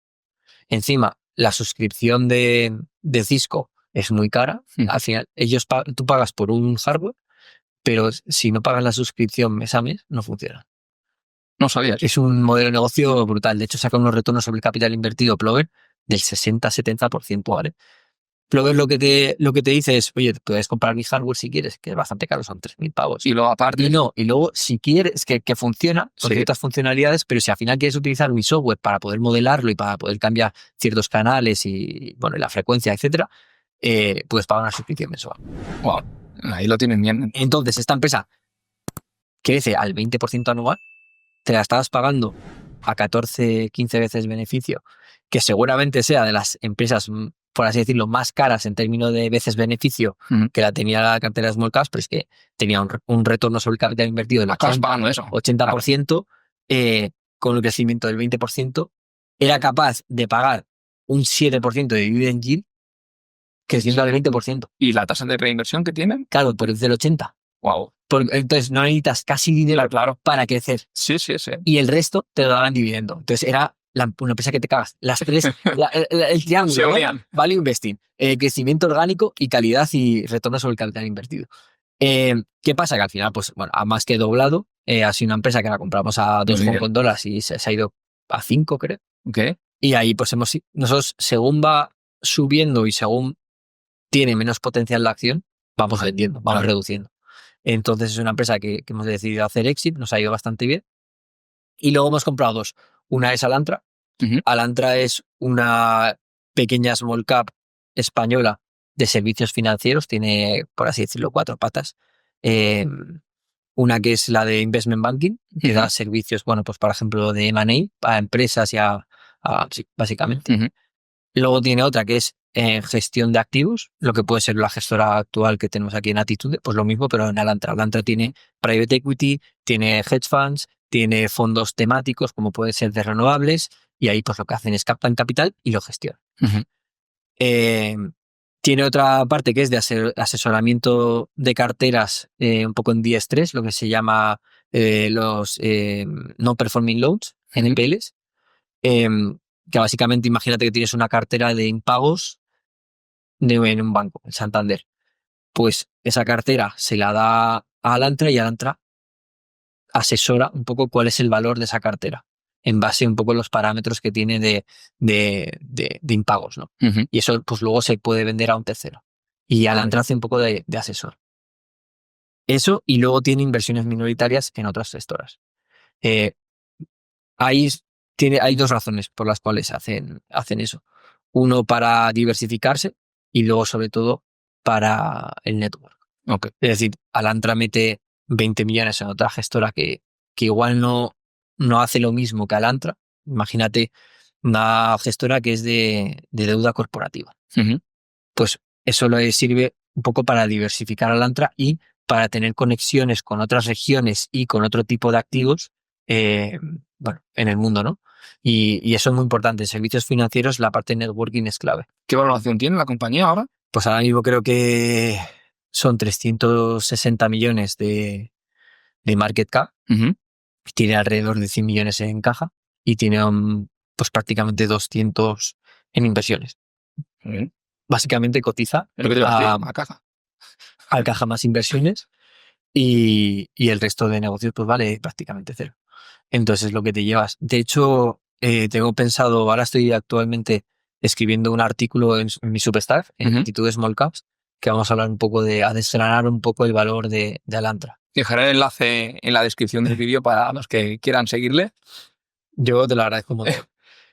Encima, la suscripción de Cisco es muy cara. Al final, tú pagas por un hardware, pero si no pagas la suscripción mes a mes, no funciona. No sabías. Es un modelo de negocio brutal. De hecho, saca unos retornos sobre el capital invertido Plover del 60-70%, ¿vale? Plover lo que te dice es, oye, puedes comprar mi hardware si quieres, que es bastante caro, son 3.000 pavos. Y luego aparte... Y luego, si quieres, que funciona con ciertas funcionalidades, pero si al final quieres utilizar mi software para poder modelarlo y para poder cambiar ciertos canales y la frecuencia, etcétera, puedes pagar una suscripción mensual. Wow, ahí lo tienen bien. Entonces, esta empresa crece al 20% anual, te la estabas pagando a 14, 15 veces beneficio, que seguramente sea de las empresas, por así decirlo, más caras en términos de veces beneficio que la tenía la cartera de Small Caps, pero es que tenía un retorno sobre el capital invertido del 80%, con un crecimiento del 20%, era capaz de pagar un 7% de dividend yield, creciendo al 20%. ¿Y la tasa de reinversión que tienen? Claro, pero es del 80%. Wow. Entonces no necesitas casi dinero para crecer. Sí. Y el resto te lo daban dividendo. Entonces era una empresa que te cagas. Las tres, el triángulo, value investing, crecimiento orgánico y calidad y retorno sobre el capital invertido. ¿Qué pasa? Que al final, pues bueno, a más que doblado, ha sido una empresa que la compramos a $2 y se ha ido a 5, creo. Y ahí pues nosotros, según va subiendo y según tiene menos potencial la acción, vamos vendiendo, vamos reduciendo. Entonces es una empresa que hemos decidido hacer exit, nos ha ido bastante bien. Y luego hemos comprado dos. Una es Alantra. Alantra es una pequeña small cap española de servicios financieros, tiene, por así decirlo, 4 patas. Una que es la de investment banking, que da servicios, bueno, pues por ejemplo de M&A a empresas y sí, básicamente. Luego tiene otra que es gestión de activos, lo que puede ser la gestora actual que tenemos aquí en Attitude, pues lo mismo, pero en Alantra. Alantra tiene private equity, tiene hedge funds, tiene fondos temáticos como puede ser de renovables, y ahí pues lo que hacen es captan capital y lo gestionan. Tiene otra parte que es de asesoramiento de carteras un poco en DS3, lo que se llama los non-performing loans, NPLs, que básicamente imagínate que tienes una cartera de impagos en un banco, en Santander. Pues esa cartera se la da a Alantra y Alantra asesora un poco cuál es el valor de esa cartera en base un poco a los parámetros que tiene de impagos, ¿no? Y eso pues luego se puede vender a un tercero. Y Alantra hace un poco de asesor. Eso, y luego tiene inversiones minoritarias en otras gestoras. Ahí hay dos razones por las cuales hacen eso. Uno, para diversificarse, y luego, sobre todo, para el network. Ok. Es decir, Alantra mete 20 millones en otra gestora que igual no hace lo mismo que Alantra. Imagínate una gestora que es de deuda corporativa. Ujú. Pues eso le sirve un poco para diversificar Alantra y para tener conexiones con otras regiones y con otro tipo de activos en el mundo, ¿no? Y eso es muy importante. En servicios financieros la parte de networking es clave. ¿Qué valoración tiene la compañía ahora? Pues ahora mismo creo que son 360 millones de market cap. Ujú. Tiene alrededor de 100 millones en caja y tiene pues prácticamente 200 en inversiones. Muy bien. Básicamente cotiza Es lo que te iba a decir, a caja. al caja más inversiones y el resto de negocios pues vale prácticamente cero. Entonces es lo que te llevas. De hecho, tengo pensado, ahora estoy actualmente escribiendo un artículo en mi Substack, en Actitud Small Caps, que vamos a hablar un poco a desgranar un poco el valor de Alantra. Dejaré el enlace en la descripción del vídeo para los que quieran seguirle. Yo te lo agradezco mucho.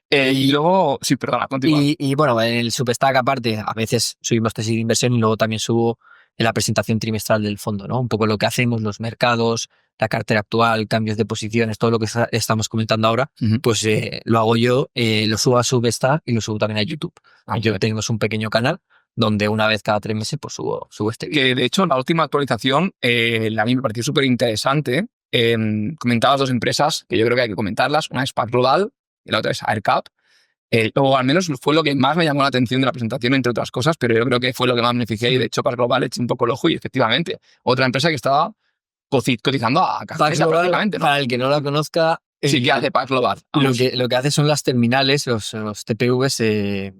Y luego, sí, perdona, continúa. Y bueno, en el Substack aparte, a veces subimos tesis de inversión y luego también subo en la presentación trimestral del fondo, ¿no? Un poco lo que hacemos, los mercados, la cartera actual, cambios de posiciones, todo lo que estamos comentando ahora, pues lo hago yo, lo subo a Substack y lo subo también a YouTube. Yo tenemos un pequeño canal donde una vez cada 3 meses pues subo este vídeo. Que de hecho, la última actualización a mí me pareció súper interesante. Comentabas dos empresas que yo creo que hay que comentarlas. Una es Pax Global y la otra es AirCap. O al menos fue lo que más me llamó la atención de la presentación, entre otras cosas, pero yo creo que fue lo que más me fijé y de hecho Pax Global eché un poco el ojo y efectivamente, otra empresa que estaba cotizando a Pax Global, prácticamente, ¿no? para el que no la conozca, Sí, ¿qué hace Pax Global? Lo que hace son las terminales, los TPVs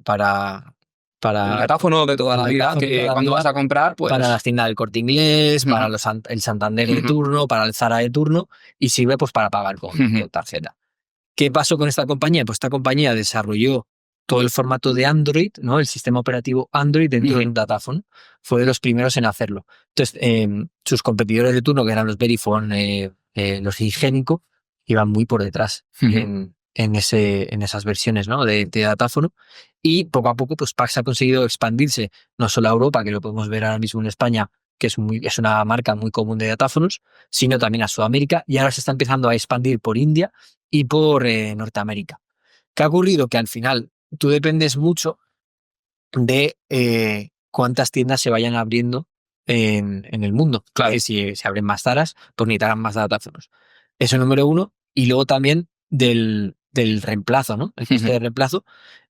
para el datáfono de toda la vida, que cuando vas a comprar, pues... Para las tiendas del Corte Inglés, para el Santander de turno, para el Zara de turno, y sirve pues para pagar con tarjeta. ¿Qué pasó con esta compañía? Pues esta compañía desarrolló todo el formato de Android, ¿no? El sistema operativo Android dentro de un datáfono. Fue de los primeros en hacerlo. Entonces, sus competidores de turno, que eran los Verifone, los Ingenico, iban muy por detrás en esas versiones, ¿no? de datáfono. Y poco a poco, pues Pax ha conseguido expandirse no solo a Europa, que lo podemos ver ahora mismo en España, que es una marca muy común de datáfonos, sino también a Sudamérica, y ahora se está empezando a expandir por India y por Norteamérica. ¿Qué ha ocurrido? Que al final tú dependes mucho de cuántas tiendas se vayan abriendo en el mundo. Claro. Que si se abren más Zaras, pues necesitarán más datáfonos. Eso número uno. Y luego también del reemplazo, ¿no? El coste de reemplazo.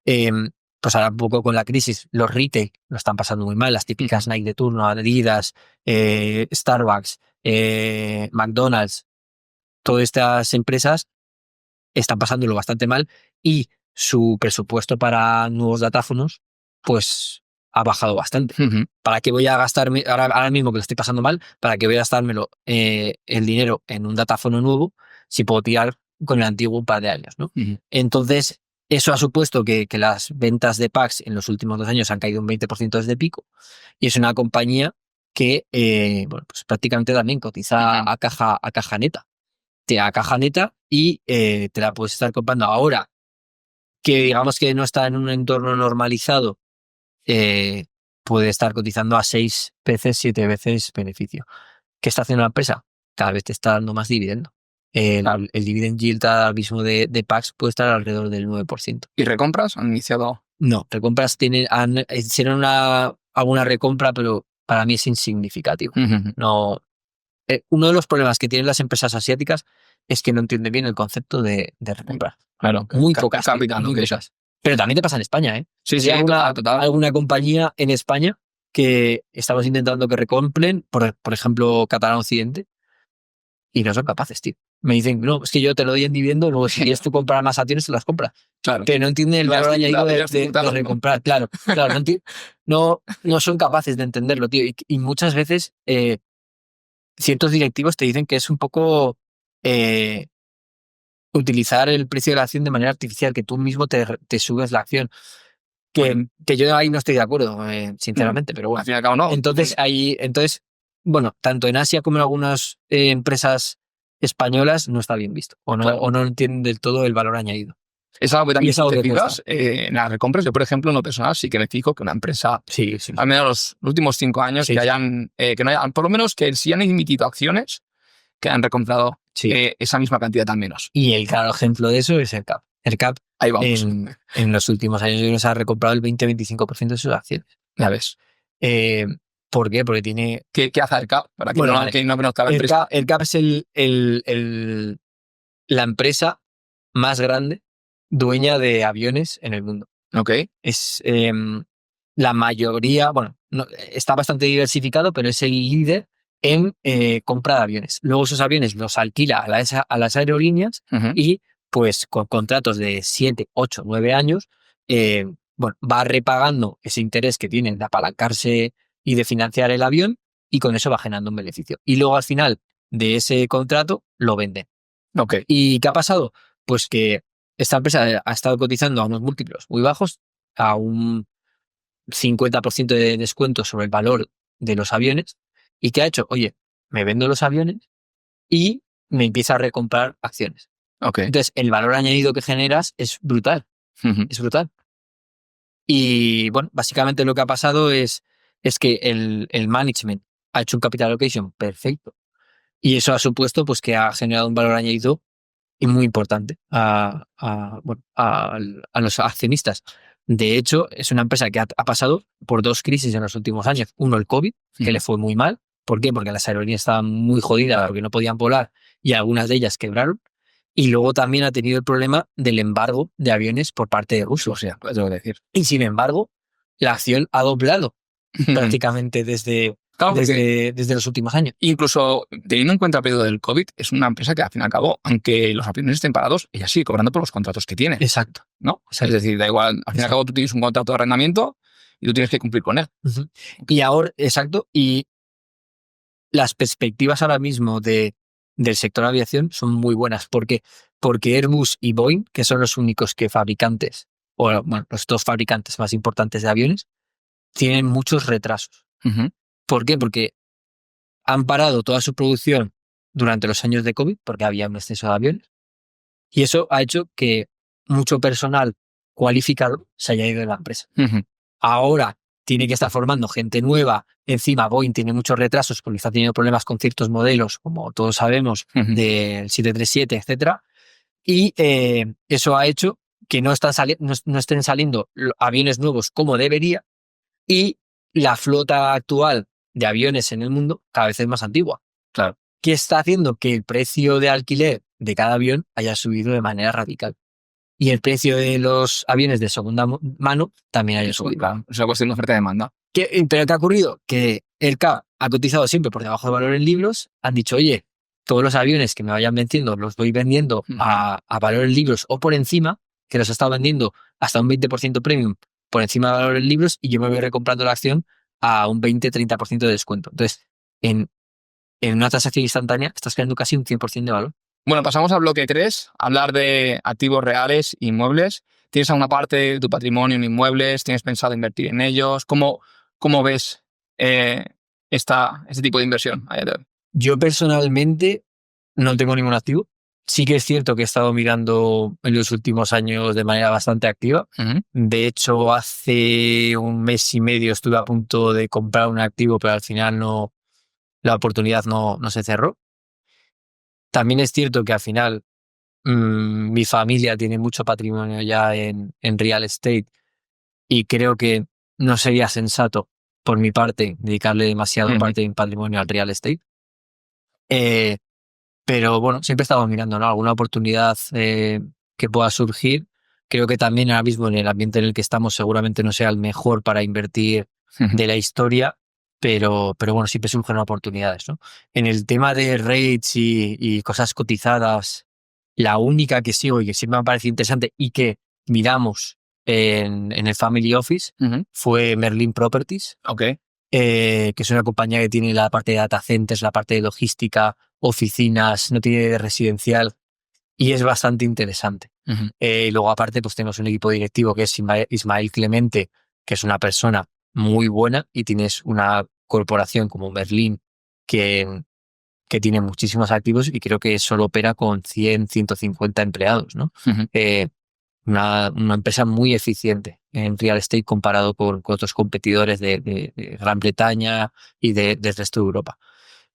Pues ahora un poco con la crisis, los retail lo están pasando muy mal. Las típicas Nike de turno, Adidas, Starbucks, McDonald's, todas estas empresas están pasándolo bastante mal y su presupuesto para nuevos datáfonos pues ha bajado bastante. ¿Para qué voy a gastarme, ahora mismo que lo estoy pasando mal, para qué voy a gastármelo el dinero en un datáfono nuevo si puedo tirar con el antiguo un par de años, ¿no? Entonces, eso ha supuesto que las ventas de Pax en los últimos 2 años han caído un 20% desde pico y es una compañía que pues prácticamente también cotiza a caja neta. A caja neta y te la puedes estar comprando ahora que digamos que no está en un entorno normalizado, puede estar cotizando a 6 veces, 7 veces beneficio. ¿Qué está haciendo la empresa? Cada vez te está dando más dividendo. El dividend yield ahora mismo de Pax puede estar alrededor del 9%. ¿Y recompras? ¿Han iniciado? No, recompras hicieron alguna recompra, pero para mí es insignificativo. No. Uno de los problemas que tienen las empresas asiáticas es que no entienden bien el concepto de recomprar. Claro. Muy pocas. Capital, muy pocas. Pero también te pasa en España, ¿eh? Sí, sí, total. Alguna compañía en España que estamos intentando que recompren, por ejemplo, Catalán Occidente, y no son capaces, tío. Me dicen, no, es que yo te lo doy en dividendo, luego si quieres tú comprar más acciones, te las compras. Claro. Pero no entienden el valor añadido de recomprar. Claro, no son capaces de entenderlo, tío. Y muchas veces ciertos directivos te dicen que es un poco utilizar el precio de la acción de manera artificial, que tú mismo te subes la acción. Que yo ahí no estoy de acuerdo, sinceramente, pero bueno. Al fin y al cabo no. Entonces, tanto en Asia como en algunas empresas españolas no está bien visto Claro. o no entienden del todo el valor añadido. Es algo que también es algo te que fijas en las recompras. Yo, por ejemplo, en lo personal, sí que me fijo que una empresa, Sí. al menos los últimos 5 años, Sí, que sí. hayan, que no hayan, por lo menos que si han emitido acciones, que han recomprado Sí. esa misma cantidad al menos. Y el claro ejemplo de eso es el CAP. El CAP Ahí vamos. en los últimos años yo creo que se ha recomprado el 20-25% de sus acciones. Ya ves. ¿Por qué? Porque tiene... ¿Qué hace el CAP? Para que Bueno, no, vale. que no conozca la empresa. El CAP es la empresa más grande dueña de aviones en el mundo. Ok. Es la mayoría, bueno, está bastante diversificado, pero es el líder en compra de aviones. Luego esos aviones los alquila a las aerolíneas Ujú. y pues con contratos de 7, 8, 9 años, bueno, va repagando ese interés que tienen de apalancarse y de financiar el avión y con eso va generando un beneficio. Y luego al final de ese contrato lo venden. Ok. ¿Y qué ha pasado? Pues que esta empresa ha estado cotizando a unos múltiplos muy bajos, a un 50% de descuento sobre el valor de los aviones. ¿Y qué ha hecho? Oye, me vendo los aviones y me empieza a recomprar acciones. Ok. Entonces, el valor añadido que generas es brutal. Ujú. Es brutal. Y bueno, básicamente lo que ha pasado es que el management ha hecho un capital allocation perfecto. Y eso ha supuesto pues, que ha generado un valor añadido y muy importante bueno, a los accionistas. De hecho, es una empresa que ha pasado por 2 crisis en los últimos años. Uno, el COVID, que le fue muy mal. ¿Por qué? Porque las aerolíneas estaban muy jodidas porque no podían volar y algunas de ellas quebraron. Y luego también ha tenido el problema del embargo de aviones por parte de Rusia. O sea, pues tengo que decir. Y sin embargo, la acción ha doblado prácticamente desde Claro, porque los últimos años. incluso teniendo en cuenta el periodo del COVID, es una empresa que al fin y al cabo, aunque los aviones estén parados, ella sigue cobrando por los contratos que tiene. Exacto. ¿No? Exacto. Es decir, da igual, al fin y al cabo tú tienes un contrato de arrendamiento y tú tienes que cumplir con él. Uh-huh. Y ahora, exacto, y las perspectivas ahora mismo del sector aviación son muy buenas porque Airbus y Boeing, que son los únicos fabricantes, o bueno, los 2 fabricantes más importantes de aviones, tienen muchos retrasos. Uh-huh. ¿Por qué? Porque han parado toda su producción durante los años de COVID, porque había un exceso de aviones, y eso ha hecho que mucho personal cualificado se haya ido de la empresa. Uh-huh. Ahora tiene que estar formando gente nueva. Encima, Boeing tiene muchos retrasos porque está teniendo problemas con ciertos modelos, como todos sabemos, Uh-huh. del 737, etcétera. Y eso ha hecho que no estén saliendo aviones nuevos como debería y la flota actual de aviones en el mundo cada vez es más antigua. Claro. Que está haciendo que el precio de alquiler de cada avión haya subido de manera radical. Y el precio de los aviones de segunda mano también haya subido. Claro, es una cuestión de oferta y demanda. ¿Pero qué ha ocurrido? Que el CAP ha cotizado siempre por debajo de valor en libros. Han dicho, oye, todos los aviones que me vayan vendiendo los voy vendiendo a valor en libros o por encima, que los he estado vendiendo hasta un 20% premium por encima de valor en libros y yo me voy recomprando la acción a un 20-30% de descuento. Entonces, en una transacción instantánea estás creando casi un 100% de valor. Bueno, pasamos al bloque 3, hablar de activos reales, inmuebles. ¿Tienes alguna parte de tu patrimonio en inmuebles? ¿Tienes pensado invertir en ellos? ¿Cómo ves este tipo de inversión? Yo personalmente no tengo ningún activo. Sí que es cierto que he estado mirando en los últimos años de manera bastante activa. Uh-huh. De hecho, hace un mes y medio estuve a punto de comprar un activo, pero al final la oportunidad no se cerró. También es cierto que al final mi familia tiene mucho patrimonio ya en real estate y creo que no sería sensato por mi parte dedicarle demasiado parte de mi patrimonio al real estate. Pero bueno, siempre estamos mirando, ¿no? Alguna oportunidad que pueda surgir. Creo que también ahora mismo en el ambiente en el que estamos seguramente no sea el mejor para invertir de la historia, pero bueno, siempre surgen oportunidades, ¿no? En el tema de rates y cosas cotizadas, la única que sigo y que siempre me parece interesante y que miramos en el Family Office fue Merlin Properties. Okay. Que es una compañía que tiene la parte de data centers, la parte de logística, oficinas, no tiene de residencial y es bastante interesante. Uh-huh. Y luego aparte pues tenemos un equipo directivo que es Ismael Clemente, que es una persona muy buena y tienes una corporación como Merlin que que tiene muchísimos activos y creo que solo opera con 100, 150 empleados, ¿no? Una empresa muy eficiente en real estate comparado con otros competidores de Gran Bretaña y del resto de Europa.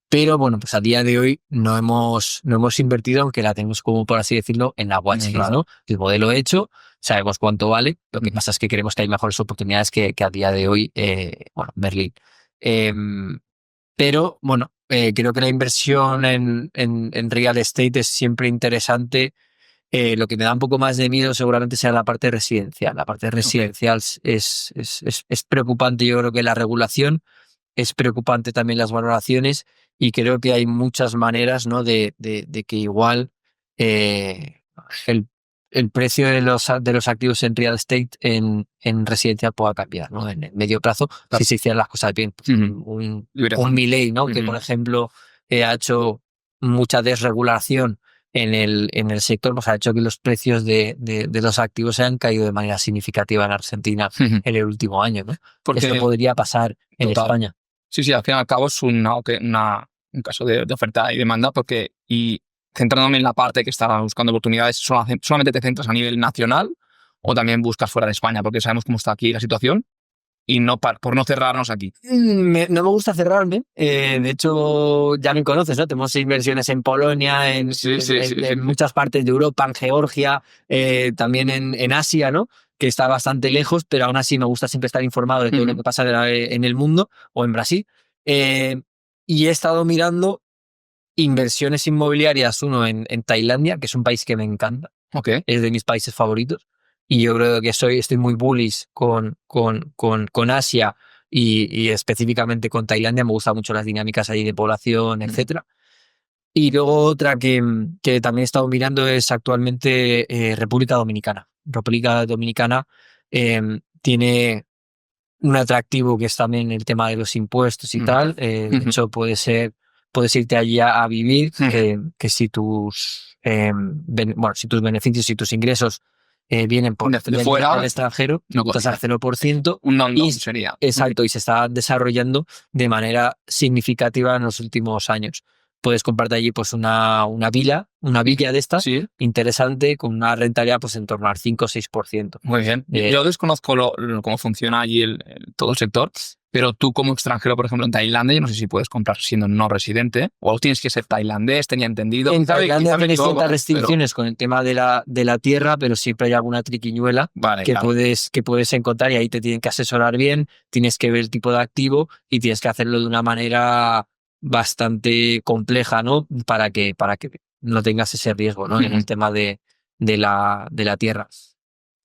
Pero bueno, pues a día de hoy no hemos invertido, aunque la tenemos como, por así decirlo, en la watchlist, ¿no? El modelo hecho, sabemos cuánto vale, lo que pasa es que creemos que hay mejores oportunidades que a día de hoy, Berlín. Pero bueno, creo que la inversión en real estate es siempre interesante. Lo que me da un poco más de miedo seguramente sea la parte residencial. La parte residencial es preocupante, yo creo que la regulación, es preocupante también las valoraciones y creo que hay muchas maneras, ¿no? de que igual el precio de los activos en real estate en residencial pueda cambiar, ¿no? En el medio plazo, si se hicieran las cosas bien. Un Milei, ¿no? Que por ejemplo ha hecho mucha desregulación en el sector, pues ha hecho que los precios de los activos se han caído de manera significativa en Argentina en el último año, ¿no? Porque eso podría pasar en España. Sí, al fin y al cabo es un caso de oferta y demanda, y centrándome en la parte que está buscando oportunidades, ¿solamente te centras a nivel nacional o también buscas fuera de España? Porque sabemos cómo está aquí la situación y no por no cerrarnos aquí. No me gusta cerrarme. De hecho, ya me conoces, ¿no? Tenemos inversiones en Polonia, en muchas partes de Europa, en Georgia, también en Asia, ¿no? Que está bastante lejos, pero aún así me gusta siempre estar informado de todo lo que pasa en el mundo o en Brasil. Y he estado mirando inversiones inmobiliarias, uno en Tailandia, que es un país que me encanta. Es de mis países favoritos. Y yo creo que estoy muy bullish con Asia y específicamente con Tailandia. Me gustan mucho las dinámicas ahí de población, etcétera. Y luego otra que también he estado mirando es actualmente República Dominicana. República Dominicana tiene un atractivo que es también el tema de los impuestos y tal. De hecho, puedes irte allí a vivir, que si tus beneficios y tus ingresos vienen de fuera del extranjero, no estás al 0%. Un sería. Exacto, y se está desarrollando de manera significativa en los últimos años. Puedes comprarte allí pues una villa de estas, interesante, con una rentabilidad pues en torno al 5 o 6%. Muy bien. Yo desconozco cómo funciona allí todo el sector, pero tú como extranjero, por ejemplo, en Tailandia, yo no sé si puedes comprar siendo no residente, o tienes que ser tailandés, tenía entendido. En Tailandia tienes ciertas restricciones con el tema de la tierra, pero siempre hay alguna triquiñuela que puedes encontrar y ahí te tienen que asesorar bien, tienes que ver el tipo de activo y tienes que hacerlo de una manera bastante compleja, ¿no? Para que no tengas ese riesgo, ¿no? En el tema de la tierra.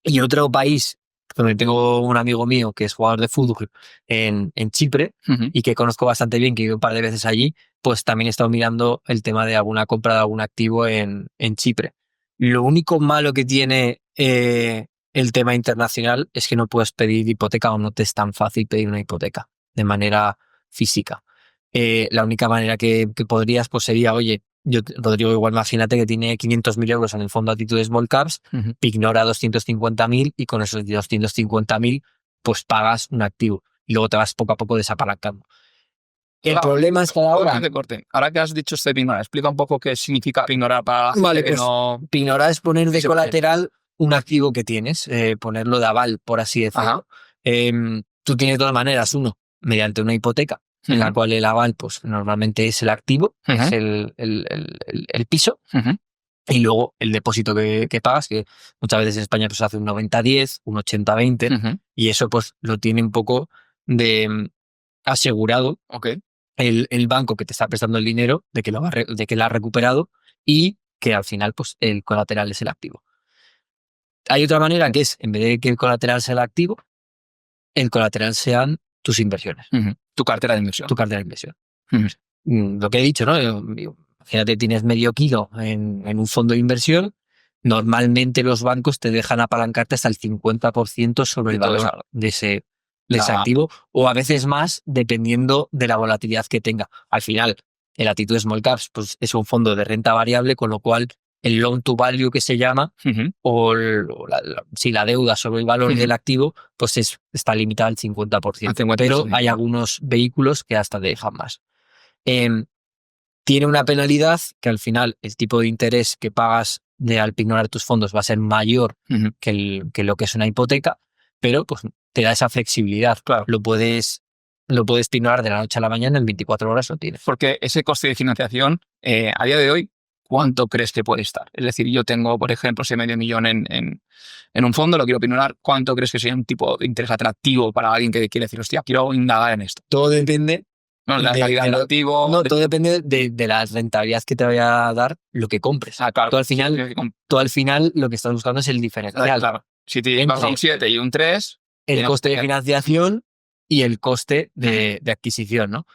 Y otro país donde tengo un amigo mío que es jugador de fútbol en Chipre y que conozco bastante bien, que he ido un par de veces allí, pues también he estado mirando el tema de alguna compra de algún activo en Chipre. Lo único malo que tiene el tema internacional es que no puedes pedir hipoteca o no te es tan fácil pedir una hipoteca de manera física. La única manera que podrías pues sería, oye, Rodrigo, igual imagínate que tiene 500.000 euros en el fondo Actitude Small Caps, ignora 250.000 y con esos 250.000 pues pagas un activo y luego te vas poco a poco desapalancando. El problema es que ahora... Ahora que has dicho este pignorar, explica un poco qué significa pignorar para la gente que no... Pignorar es poner de colateral un activo que tienes, ponerlo de aval, por así decirlo. Tú tienes de todas maneras, uno, mediante una hipoteca, en la cual el aval pues normalmente es el activo, es el piso, y luego el depósito que pagas, que muchas veces en España pues hace un 90-10, un 80-20, y eso pues lo tiene un poco de asegurado el banco que te está prestando el dinero de que lo ha recuperado y que al final pues el colateral es el activo. Hay otra manera que es, en vez de que el colateral sea el activo, el colateral sean tus inversiones. Tu cartera de inversión. Tu cartera de inversión. Lo que he dicho, ¿no? Imagínate, tienes medio kilo en un fondo de inversión. Normalmente los bancos te dejan apalancarte hasta el 50% sobre el valor de ese activo, o a veces más, dependiendo de la volatilidad que tenga. Al final, el Actitude Small Caps pues, es un fondo de renta variable, con lo cual el loan to value que se llama, o la deuda sobre el valor del activo, pues está limitada al 50%. Pero hay algunos vehículos que hasta te dejan más. tiene una penalidad que al final el tipo de interés que pagas al pignorar tus fondos va a ser mayor que lo que es una hipoteca, pero pues te da esa flexibilidad. Claro. Lo puedes pignorar de la noche a la mañana, en 24 horas lo tienes. Porque ese coste de financiación, a día de hoy, ¿cuánto crees que puede estar? Es decir, yo tengo, por ejemplo, ese $500,000 en un fondo, lo quiero pignorar. ¿Cuánto crees que sería un tipo de interés atractivo para alguien que quiere decir, hostia, quiero indagar en esto? Todo depende. No, la calidad del activo. No, todo depende de la rentabilidad que te vaya a dar lo que compres. Claro. Tú al final lo que estás buscando es el diferencial. Claro. Si te vas a un 7 y un 3... El coste de financiación y el coste de adquisición, ¿no?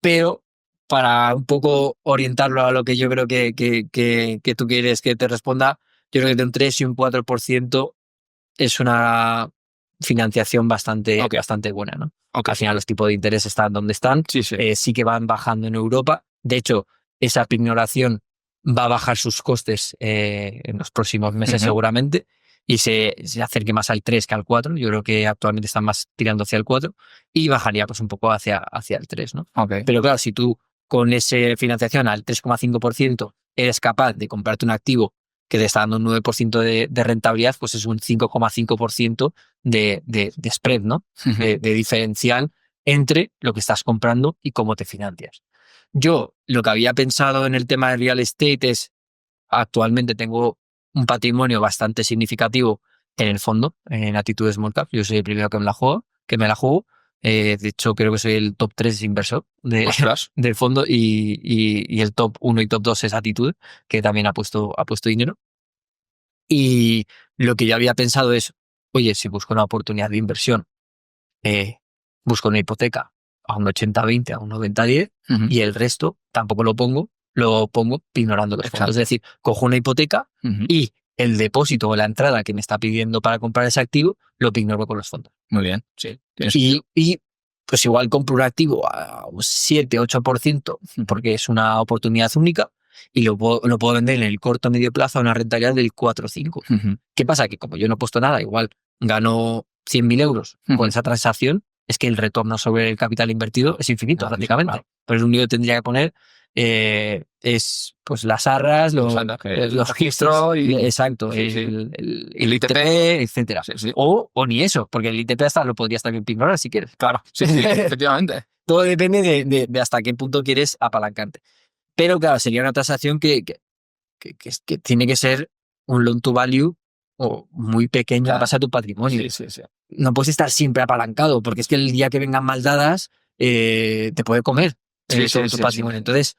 Pero para un poco orientarlo a lo que yo creo que tú quieres que te responda, yo creo que de un 3 y un 4% es una financiación bastante buena, ¿no? Al final los tipos de interés están donde están. Sí. Sí que van bajando en Europa. De hecho, esa pignoración va a bajar sus costes en los próximos meses seguramente y se acerque más al 3 que al 4. Yo creo que actualmente están más tirando hacia el 4 y bajaría pues un poco hacia el 3, ¿no? Pero claro, si tú con esa financiación al 3,5% eres capaz de comprarte un activo que te está dando un 9% de rentabilidad, pues es un 5,5% de spread, ¿no? De diferencial entre lo que estás comprando y cómo te financias. Yo lo que había pensado en el tema de real estate es, actualmente tengo un patrimonio bastante significativo en el fondo, en Actitude Small Cap. Yo soy el primero que me la juego. De hecho, creo que soy el top 3 inversor del fondo y el top 1 y top 2 es Actitude, que también ha puesto dinero. Y lo que yo había pensado es, oye, si busco una oportunidad de inversión, busco una hipoteca a un 80-20, a un 90-10 y el resto tampoco lo pongo ignorando los fondos. Es decir, cojo una hipoteca y el depósito o la entrada que me está pidiendo para comprar ese activo lo ignoro con los fondos. Muy bien, sí. Y pues igual compro un activo a un 7-8% porque es una oportunidad única y lo puedo vender en el corto o medio plazo a una rentabilidad del 4 o 5. ¿Qué pasa? Que como yo no he puesto nada, igual gano 100.000 euros con esa transacción, es que el retorno sobre el capital invertido es infinito prácticamente. Claro. Pero lo único que tendría que poner es pues las arras, los registros, exacto, el ITP, etcétera. Sí. O ni eso, porque el ITP hasta lo podrías también ignorar si quieres. Claro, sí, efectivamente. Todo depende de hasta qué punto quieres apalancarte. Pero claro, sería una transacción que tiene que ser un loan to value o muy pequeño a base a tu patrimonio. Sí. No puedes estar siempre apalancado, porque es que el día que vengan mal dadas te puede comer tu patrimonio. Entonces,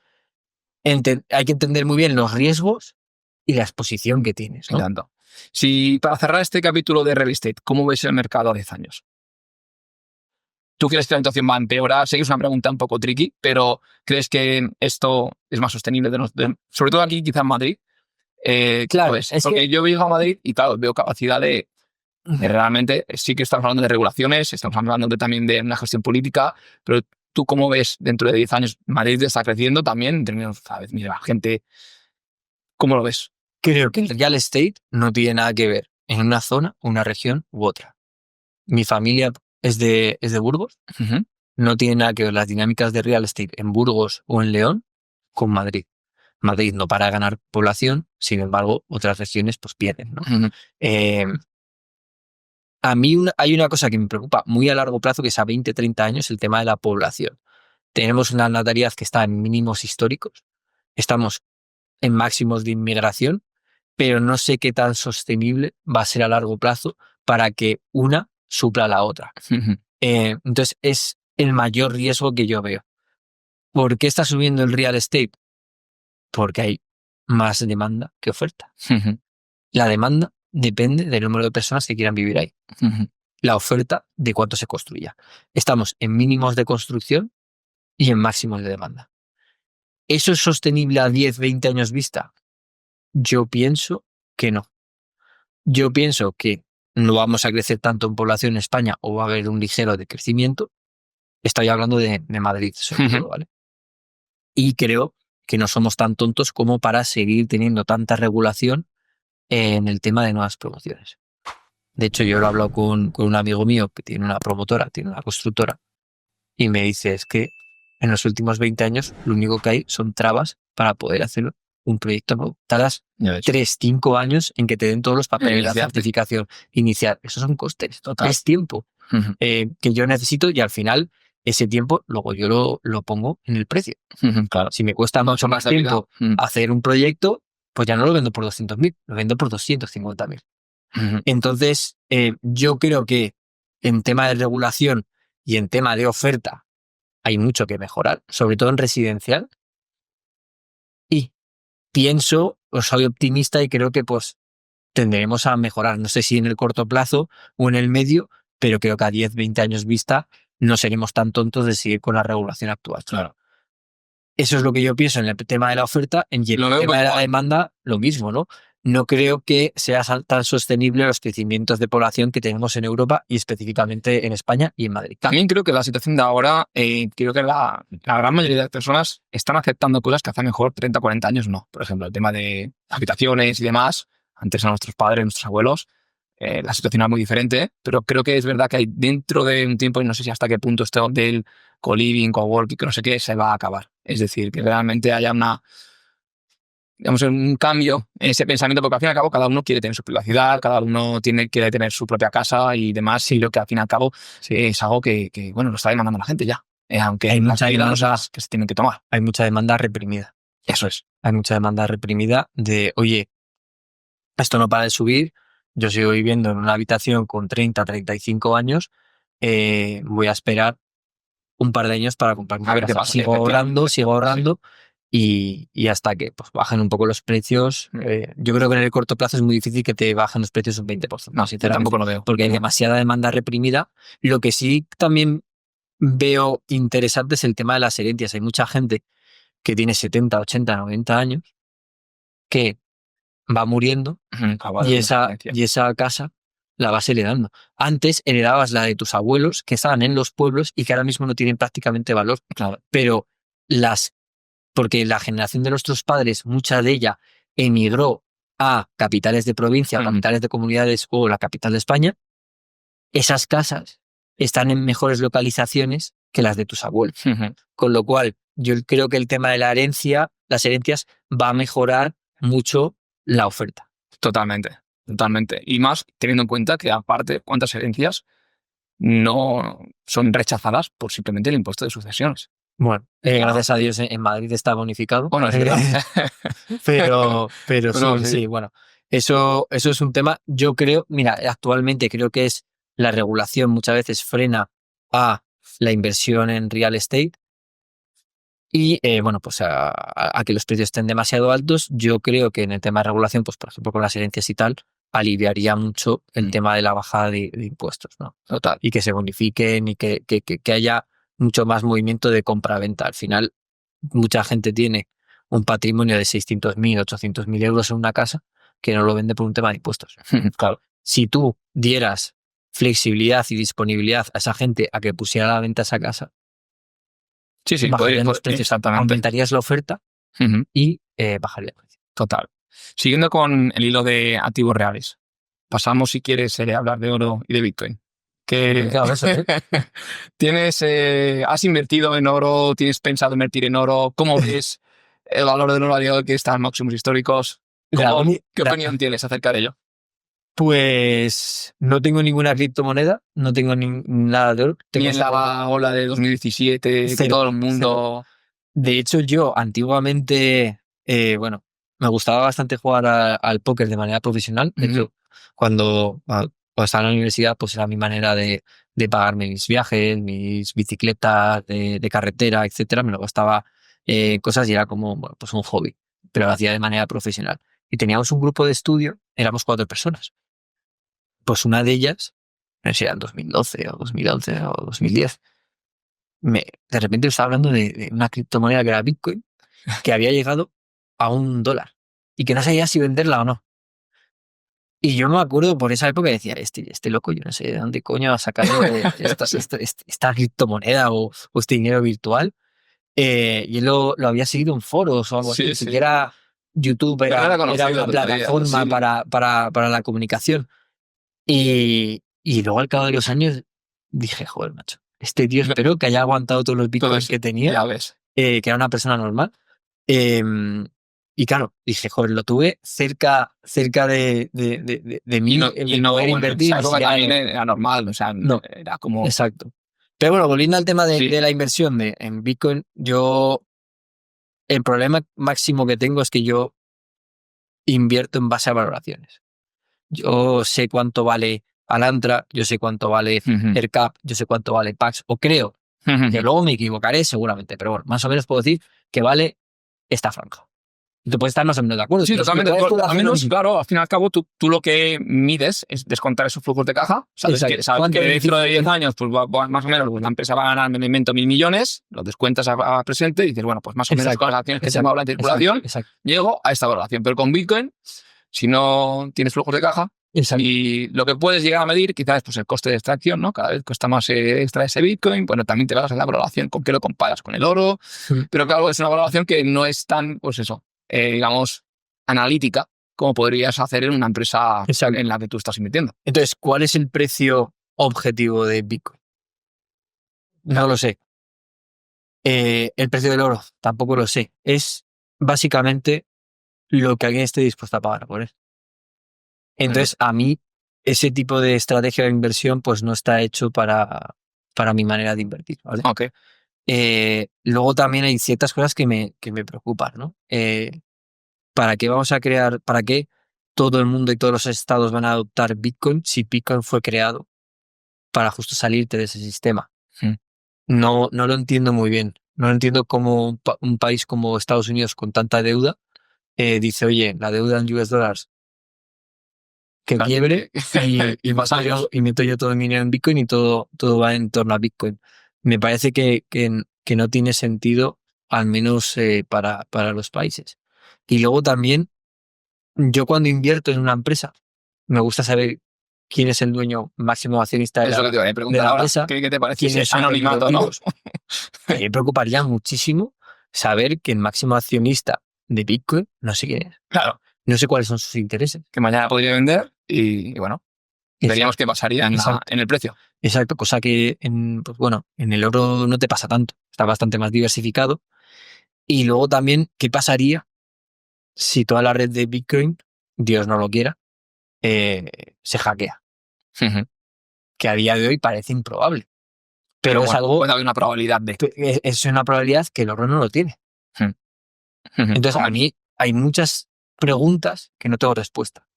hay que entender muy bien los riesgos y la exposición que tienes, ¿no? Tanto. Si para cerrar este capítulo de real estate, ¿cómo ves el mercado a 10 años? ¿Tú crees que la situación va a empeorar? Sé que es una pregunta un poco tricky, pero ¿crees que esto es más sostenible? Sobre todo aquí, quizá en Madrid. Claro, porque yo vivo a Madrid y claro, veo capacidad de realmente, sí que estamos hablando de regulaciones, estamos hablando también de una gestión política, pero ¿tú cómo ves dentro de 10 años? Madrid está creciendo también, en términos, cada vez mira, gente. ¿Cómo lo ves? Creo que el real estate no tiene nada que ver en una zona, una región u otra. Mi familia es de Burgos. No tiene nada que ver las dinámicas de real estate en Burgos o en León con Madrid. Madrid no para de ganar población, sin embargo, otras regiones pues pierden, ¿no? A mí hay una cosa que me preocupa muy a largo plazo, que es a 20-30 años, el tema de la población. Tenemos una natalidad que está en mínimos históricos, estamos en máximos de inmigración, pero no sé qué tan sostenible va a ser a largo plazo para que una supla a la otra. Entonces, es el mayor riesgo que yo veo. ¿Por qué está subiendo el real estate? Porque hay más demanda que oferta. La demanda depende del número de personas que quieran vivir ahí. La oferta de cuánto se construya. Estamos en mínimos de construcción y en máximos de demanda. ¿Eso es sostenible a 10-20 años vista? Yo pienso que no. Yo pienso que no vamos a crecer tanto en población en España o va a haber un ligero decrecimiento. Estoy hablando de Madrid, sobre todo, ¿vale? Y creo que no somos tan tontos como para seguir teniendo tanta regulación en el tema de nuevas promociones. De hecho, yo lo he hablado con un amigo mío que tiene una promotora, tiene una constructora, y me dice, es que En los últimos 20 años, lo único que hay son trabas para poder hacer un proyecto nuevo. Tardas 3, 5 años en que te den todos los papeles, la certificación inicial. Esos son costes. Total. Es tiempo que yo necesito y al final ese tiempo luego yo lo pongo en el precio. Claro. Si me cuesta mucho más tiempo hacer un proyecto, pues ya no lo vendo por 200.000, lo vendo por 250.000. Entonces, yo creo que en tema de regulación y en tema de oferta hay mucho que mejorar, sobre todo en residencial. Y pienso, o soy optimista y creo que pues tenderemos a mejorar. No sé si en el corto plazo o en el medio, pero creo que a 10, 20 años vista no seremos tan tontos de seguir con la regulación actual. Claro. Eso es lo que yo pienso en el tema de la oferta. En el tema de la demanda, lo mismo, ¿no? No creo que sea tan sostenible los crecimientos de población que tenemos en Europa y específicamente en España y en Madrid. También creo que la situación de ahora, creo que la gran mayoría de personas están aceptando cosas que hace mejor 30, 40 años no. Por ejemplo, el tema de habitaciones y demás. Antes a nuestros padres, nuestros abuelos, la situación era muy diferente, pero creo que es verdad que hay dentro de un tiempo, y no sé si hasta qué punto esto del co-living, co-working, que no sé qué, se va a acabar. Es decir, que realmente haya un cambio en ese pensamiento, porque al fin y al cabo cada uno quiere tener su privacidad, cada uno quiere tener su propia casa y demás, y lo que al fin y al cabo es algo que bueno, lo está demandando la gente ya, aunque hay muchas medidas que se tienen que tomar. Hay mucha demanda reprimida. Eso es. Hay mucha demanda reprimida de, oye, esto no para de subir, yo sigo viviendo en una habitación con 30, 35 años, voy a esperar un par de años para comprarme una casa. Sigo ahorrando y hasta que pues bajen un poco los precios. Yo creo que en el corto plazo es muy difícil que te bajen los precios un 20%. No, sinceramente, tampoco lo veo. Porque hay demasiada demanda reprimida. Lo que sí también veo interesante es el tema de las herencias. Hay mucha gente que tiene 70, 80, 90 años que va muriendo y esa casa la vas heredando. Antes heredabas la de tus abuelos que estaban en los pueblos y que ahora mismo no tienen prácticamente valor. Claro. Pero porque la generación de nuestros padres, mucha de ella emigró a capitales de provincia, capitales de comunidades o la capital de España, esas casas están en mejores localizaciones que las de tus abuelos. Con lo cual, yo creo que el tema de las herencias va a mejorar mucho la oferta. Totalmente. Y más teniendo en cuenta que aparte cuántas herencias no son rechazadas por simplemente el impuesto de sucesiones. Bueno, gracias a Dios en Madrid está bonificado. Bueno, es verdad. pero sí, bueno, eso es un tema. Yo creo, mira, actualmente creo que es la regulación muchas veces frena a la inversión en real estate y bueno, pues a que los precios estén demasiado altos. Yo creo que en el tema de regulación, pues por ejemplo con las herencias y tal, aliviaría mucho el tema de la bajada de impuestos, ¿no? Total. Y que se bonifiquen y que haya mucho más movimiento de compra-venta. Al final, mucha gente tiene un patrimonio de 600.000, 800.000 euros en una casa que no lo vende por un tema de impuestos. Claro. Si tú dieras flexibilidad y disponibilidad a esa gente a que pusiera a la venta esa casa, sí, bajarían los precios, aumentarías la oferta y bajaría el precio. Total. Siguiendo con el hilo de activos reales, pasamos, si quieres, a hablar de oro y de Bitcoin. ¿Has invertido en oro? ¿Tienes pensado invertir en oro? ¿Cómo ves el valor del oro a día de hoy que está en máximos históricos? ¿Qué opinión tienes acerca de ello? Pues no tengo ninguna criptomoneda, no tengo nada de oro. Ni en la ola de 2017, que todo el mundo... De hecho, yo antiguamente, bueno, me gustaba bastante jugar al póker de manera profesional. De hecho, cuando estaba en la universidad, pues era mi manera de pagarme mis viajes, mis bicicletas de carretera, etcétera. Me lo gastaba cosas y era como, bueno, pues un hobby, pero lo hacía de manera profesional. Y teníamos un grupo de estudio, éramos 4 personas. Pues una de ellas, no sé si era en 2012 o 2011 o 2010, de repente me estaba hablando de una criptomoneda que era Bitcoin, que había llegado a $1 y que no sabía si venderla o no. Y yo me acuerdo por esa época decía, este loco, yo no sé de dónde coño ha sacado esta criptomoneda o este dinero virtual. Y él lo había seguido en foros o algo así, ni siquiera YouTube era una plataforma para la comunicación. Y luego al cabo de los años dije, joder, macho, este tío espero que haya aguantado todos los bitcoins Entonces, que tenía, ya ves. que era una persona normal. Y claro, dije, joder, lo tuve cerca de mí, Y no, poder bueno, invertir. esa época Ya también era normal, o sea, no, era como... exacto. Pero bueno, volviendo al tema Sí. de la inversión en Bitcoin, el problema máximo que tengo es que yo invierto en base a valoraciones. Yo sé cuánto vale Alantra, yo sé cuánto vale ERCAP, yo sé cuánto vale Pax, o creo, que luego me equivocaré seguramente, pero bueno, más o menos puedo decir que vale esta franja. Y tú puedes estar más o menos de acuerdo. Sí, pero totalmente. si Al menos, claro, al fin y al cabo, tú lo que mides es descontar esos flujos de caja. Sabes que dentro de 10 años, pues más o menos, pues, la empresa va a ganar, me invento, 1.000 millones, lo descuentas a presente y dices, bueno, pues más o menos con las acciones que tengo ahora en circulación, llego a esta valoración. Pero con Bitcoin, si no tienes flujos de caja, y lo que puedes llegar a medir quizás es pues, el coste de extracción, ¿no? Cada vez cuesta más extraer ese Bitcoin. Bueno, también te vas en la valoración con qué lo comparas con el oro. Pero claro, es una valoración que no es tan, pues eso, digamos, analítica como podrías hacer en una empresa en la que tú estás invirtiendo. Entonces, ¿cuál es el precio objetivo de Bitcoin? No lo sé. El precio del oro tampoco lo sé. Es básicamente lo que alguien esté dispuesto a pagar por él. Entonces, a mí, ese tipo de estrategia de inversión pues no está hecho para mi manera de invertir, ¿vale? Okay. Luego también hay ciertas cosas que me preocupan, ¿no? ¿Para qué todo el mundo y todos los estados van a adoptar Bitcoin si Bitcoin fue creado para justo salirte de ese sistema? No lo entiendo muy bien. No entiendo cómo un país como Estados Unidos con tanta deuda dice, oye, la deuda en US dólares que quiebre y meto yo todo mi dinero en Bitcoin y todo va en torno a Bitcoin. Me parece que no tiene sentido, al menos para los países. Y luego también, yo cuando invierto en una empresa, me gusta saber quién es el dueño máximo accionista de Eso que te voy a preguntar ahora. empresa. ¿Qué te parece ¿Quiénes ese son los anonimato, no? Me preocuparía muchísimo saber que el máximo accionista de Bitcoin no sé quién es. Claro. No sé cuáles son sus intereses. Que mañana podría vender y bueno, veríamos qué pasaría en el precio. Exacto, cosa que pues bueno, en el oro no te pasa tanto. Está bastante más diversificado. Y luego también, ¿qué pasaría si toda la red de Bitcoin, Dios no lo quiera, se hackea? Que a día de hoy parece improbable. Pero es bueno, algo... puede haber una probabilidad de... Es una probabilidad que el oro no lo tiene. Entonces, a mí hay muchas preguntas que no tengo respuesta.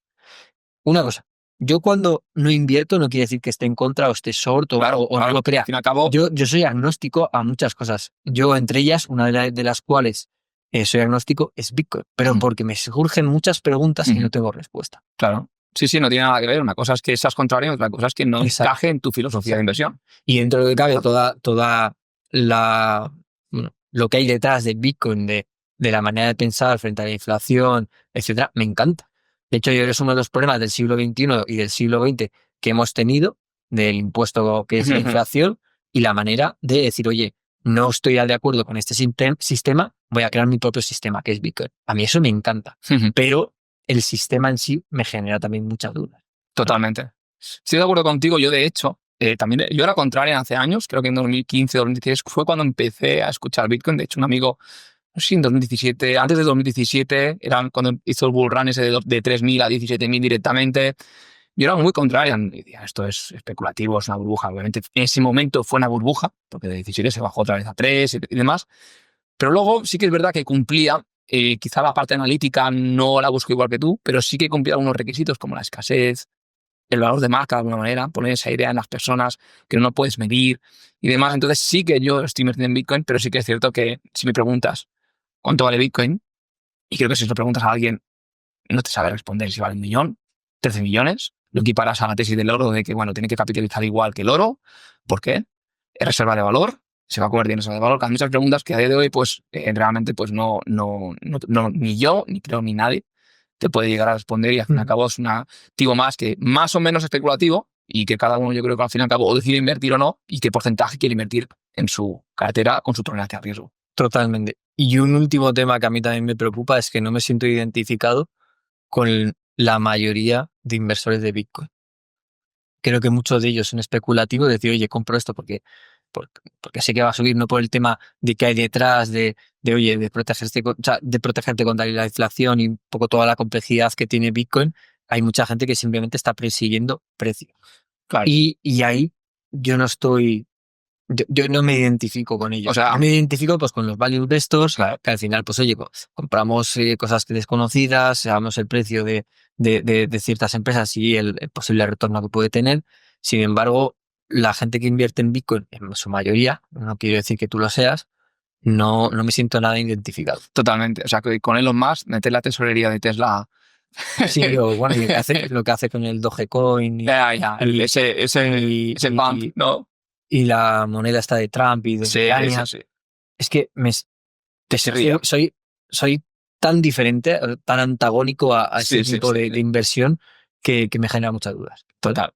Una cosa, yo cuando no invierto no quiere decir que esté en contra o esté short o no lo crea. Al fin y al cabo... Yo soy agnóstico a muchas cosas. Yo, entre ellas, una de las cuales soy agnóstico es Bitcoin, pero porque me surgen muchas preguntas y no tengo respuesta. Claro. Sí, no tiene nada que ver. Una cosa es que seas contrario, otra cosa es que no encaje en tu filosofía de inversión. Y dentro de lo que cabe, toda lo que hay detrás de Bitcoin, de la manera de pensar frente a la inflación, etcétera, me encanta. De hecho, yo creo que es uno de los problemas del siglo XXI y del siglo XX que hemos tenido, del impuesto que es la inflación, y la manera de decir, oye, no estoy de acuerdo con este sistema, voy a crear mi propio sistema, que es Bitcoin. A mí eso me encanta, pero el sistema en sí me genera también muchas dudas. Totalmente. Estoy de acuerdo contigo. Yo, de hecho, también yo era contraria hace años, creo que en 2015, 2016 fue cuando empecé a escuchar Bitcoin. De hecho, un amigo, no sé si en 2017, antes de 2017, era cuando hizo el bull run ese de 3.000 a 17.000 directamente. Yo era muy contraria. Decía, esto es especulativo, es una burbuja. Obviamente, en ese momento fue una burbuja, porque de 17 se bajó otra vez a 3 y demás. Pero luego sí que es verdad que cumplía, quizá la parte analítica no la busco igual que tú, pero sí que cumplía algunos requisitos como la escasez, el valor de marca de alguna manera, poner esa idea en las personas que no puedes medir y demás. Entonces sí que yo estoy invertido en Bitcoin, pero sí que es cierto que si me preguntas cuánto vale Bitcoin, y creo que si lo preguntas a alguien, no te sabe responder si vale 1 millón, 13 millones, lo equiparas a la tesis del oro de que, bueno, tiene que capitalizar igual que el oro. ¿Por qué? Es reserva de valor, se va a convertir en reserva de valor. Hay muchas preguntas que a día de hoy, pues, realmente, pues no, ni yo, ni creo ni nadie te puede llegar a responder, y al fin y al cabo es un activo más que más o menos especulativo y que cada uno, yo creo que al fin y al cabo o decide invertir o no, y qué porcentaje quiere invertir en su cartera con su tolerancia a riesgo. Totalmente. Y un último tema que a mí también me preocupa es que no me siento identificado con la mayoría de inversores de Bitcoin. Creo que muchos de ellos son especulativos, decir, oye, compro esto porque porque sé que va a subir, no por el tema de que hay detrás oye, de protegerte contra la inflación y un poco toda la complejidad que tiene Bitcoin. Hay mucha gente que simplemente está persiguiendo precio. Claro. Y ahí yo no estoy, yo no me identifico con ellos. O sea, yo me identifico pues con los value investors, claro. que al final, pues oye, compramos cosas desconocidas, sabemos el precio de ciertas empresas y el posible retorno que puede tener. Sin embargo, la gente que invierte en Bitcoin, en su mayoría, no quiero decir que tú lo seas, no me siento nada identificado. Totalmente. O sea, que con Elon Musk, meter la tesorería de Tesla. Sí, o bueno, y lo que hace con el Dogecoin Ese bump, ¿no? y la moneda está de Trump y de Melania. Sí. Es que Se ríe. soy tan diferente, tan antagónico a ese tipo de inversión que me genera muchas dudas. Total.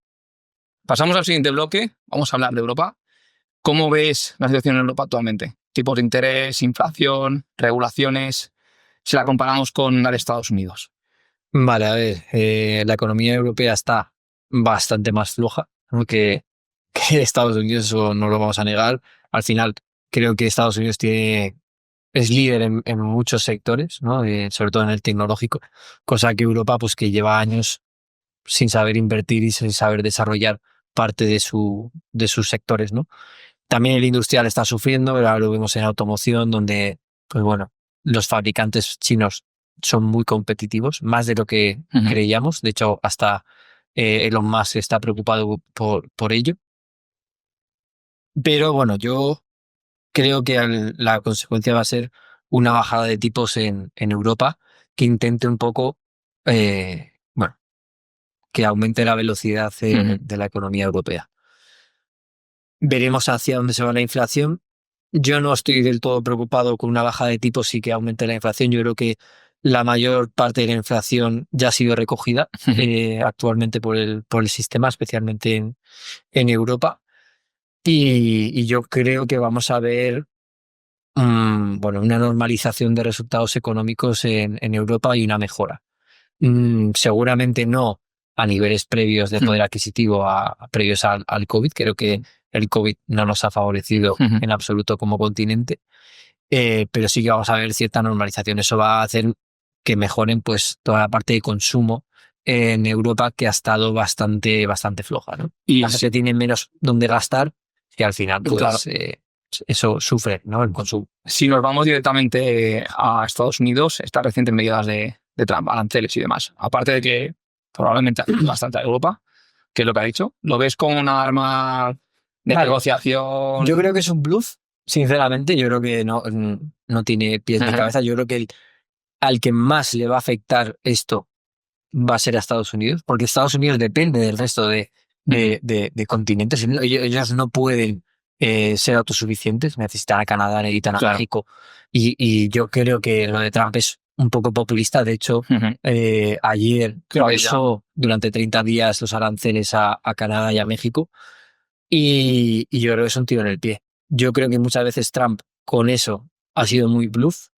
Pasamos al siguiente bloque. Vamos a hablar de Europa. ¿Cómo ves la situación en Europa actualmente? Tipos de interés, inflación, regulaciones, si la comparamos con la de Estados Unidos. Vale, a ver, la economía europea está bastante más floja, ¿no? que Estados Unidos, eso no lo vamos a negar. Al final, creo que Estados Unidos es líder en muchos sectores, ¿no? Sobre todo en el tecnológico, cosa que Europa, pues que lleva años sin saber invertir y sin saber desarrollar parte de sus sectores, ¿no? También el industrial está sufriendo, ahora lo vemos en automoción, donde, pues bueno, los fabricantes chinos son muy competitivos, más de lo que creíamos. De hecho, hasta Elon Musk está preocupado por ello. Pero bueno, yo creo que la consecuencia va a ser una bajada de tipos en Europa que intente un poco, bueno, que aumente la velocidad de la economía europea. Veremos hacia dónde se va la inflación. Yo no estoy del todo preocupado con una bajada de tipos y que aumente la inflación. Yo creo que la mayor parte de la inflación ya ha sido recogida actualmente por el sistema, especialmente en Europa. Y yo creo que vamos a ver bueno, una normalización de resultados económicos en Europa y una mejora. Seguramente no a niveles previos de poder adquisitivo previos al COVID. Creo que el COVID no nos ha favorecido en absoluto como continente, pero sí que vamos a ver cierta normalización. Eso va a hacer que mejoren pues toda la parte de consumo en Europa, que ha estado bastante floja, ¿no? Y la gente tiene menos donde gastar y al final pues Claro. eso sufre, ¿no? El consumo. Si nos vamos directamente a Estados Unidos, estas recientes medidas de Trump, aranceles y demás, aparte de que probablemente afecte bastante a Europa, que es lo que ha dicho, ¿lo ves como una arma de negociación? Yo creo que es un bluff, sinceramente. Yo creo que no tiene pies ni cabeza. Yo creo que al que más le va a afectar esto va a ser a Estados Unidos, porque Estados Unidos depende del resto de continentes. Ellos no pueden ser autosuficientes, necesitan a Canadá, necesitan a México. Y yo creo que lo de Trump es un poco populista. De hecho, ayer pausó durante 30 días los aranceles a Canadá y a México. Y yo creo que es un tiro en el pie. Yo creo que muchas veces Trump con eso ha sido muy bluff,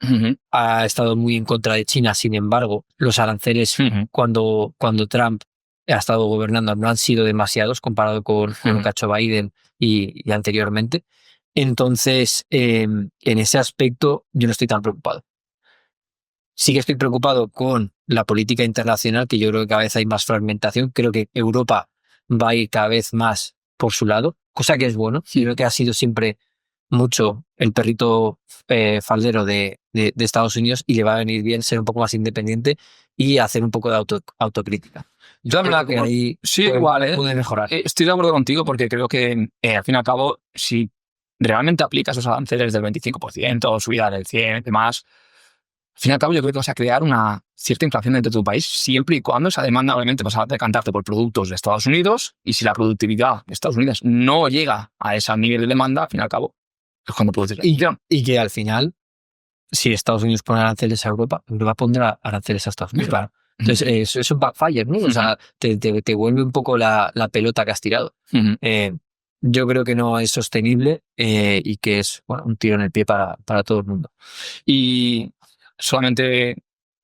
ha estado muy en contra de China. Sin embargo, los aranceles cuando Trump ha estado gobernando no han sido demasiados comparado con lo que ha hecho Biden y anteriormente. Entonces, en ese aspecto yo no estoy tan preocupado. Sí que estoy preocupado con la política internacional, que yo creo que cada vez hay más fragmentación. Creo que Europa va a ir cada vez más por su lado, cosa que es bueno. Yo creo que ha sido siempre mucho el perrito faldero de Estados Unidos, y le va a venir bien ser un poco más independiente y hacer un poco de autocrítica. Yo creo que ahí puede mejorar. Estoy de acuerdo contigo, porque creo que al fin y al cabo, si realmente aplicas esos aranceles del 25%, subida del 100% y demás, al fin y al cabo yo creo que vas a crear una cierta inflación dentro de tu país, siempre y cuando esa demanda, obviamente, vas a decantarte por productos de Estados Unidos, y si la productividad de Estados Unidos no llega a ese nivel de demanda, al fin y al cabo es cuando produces la inflación. Y que al final, si Estados Unidos pone aranceles a Europa, Europa pondrá aranceles a Estados Unidos. Claro. Entonces es un backfire, ¿no? O sea, te vuelve un poco la pelota que has tirado. Yo creo que no es sostenible y que es un tiro en el pie para todo el mundo. Y solamente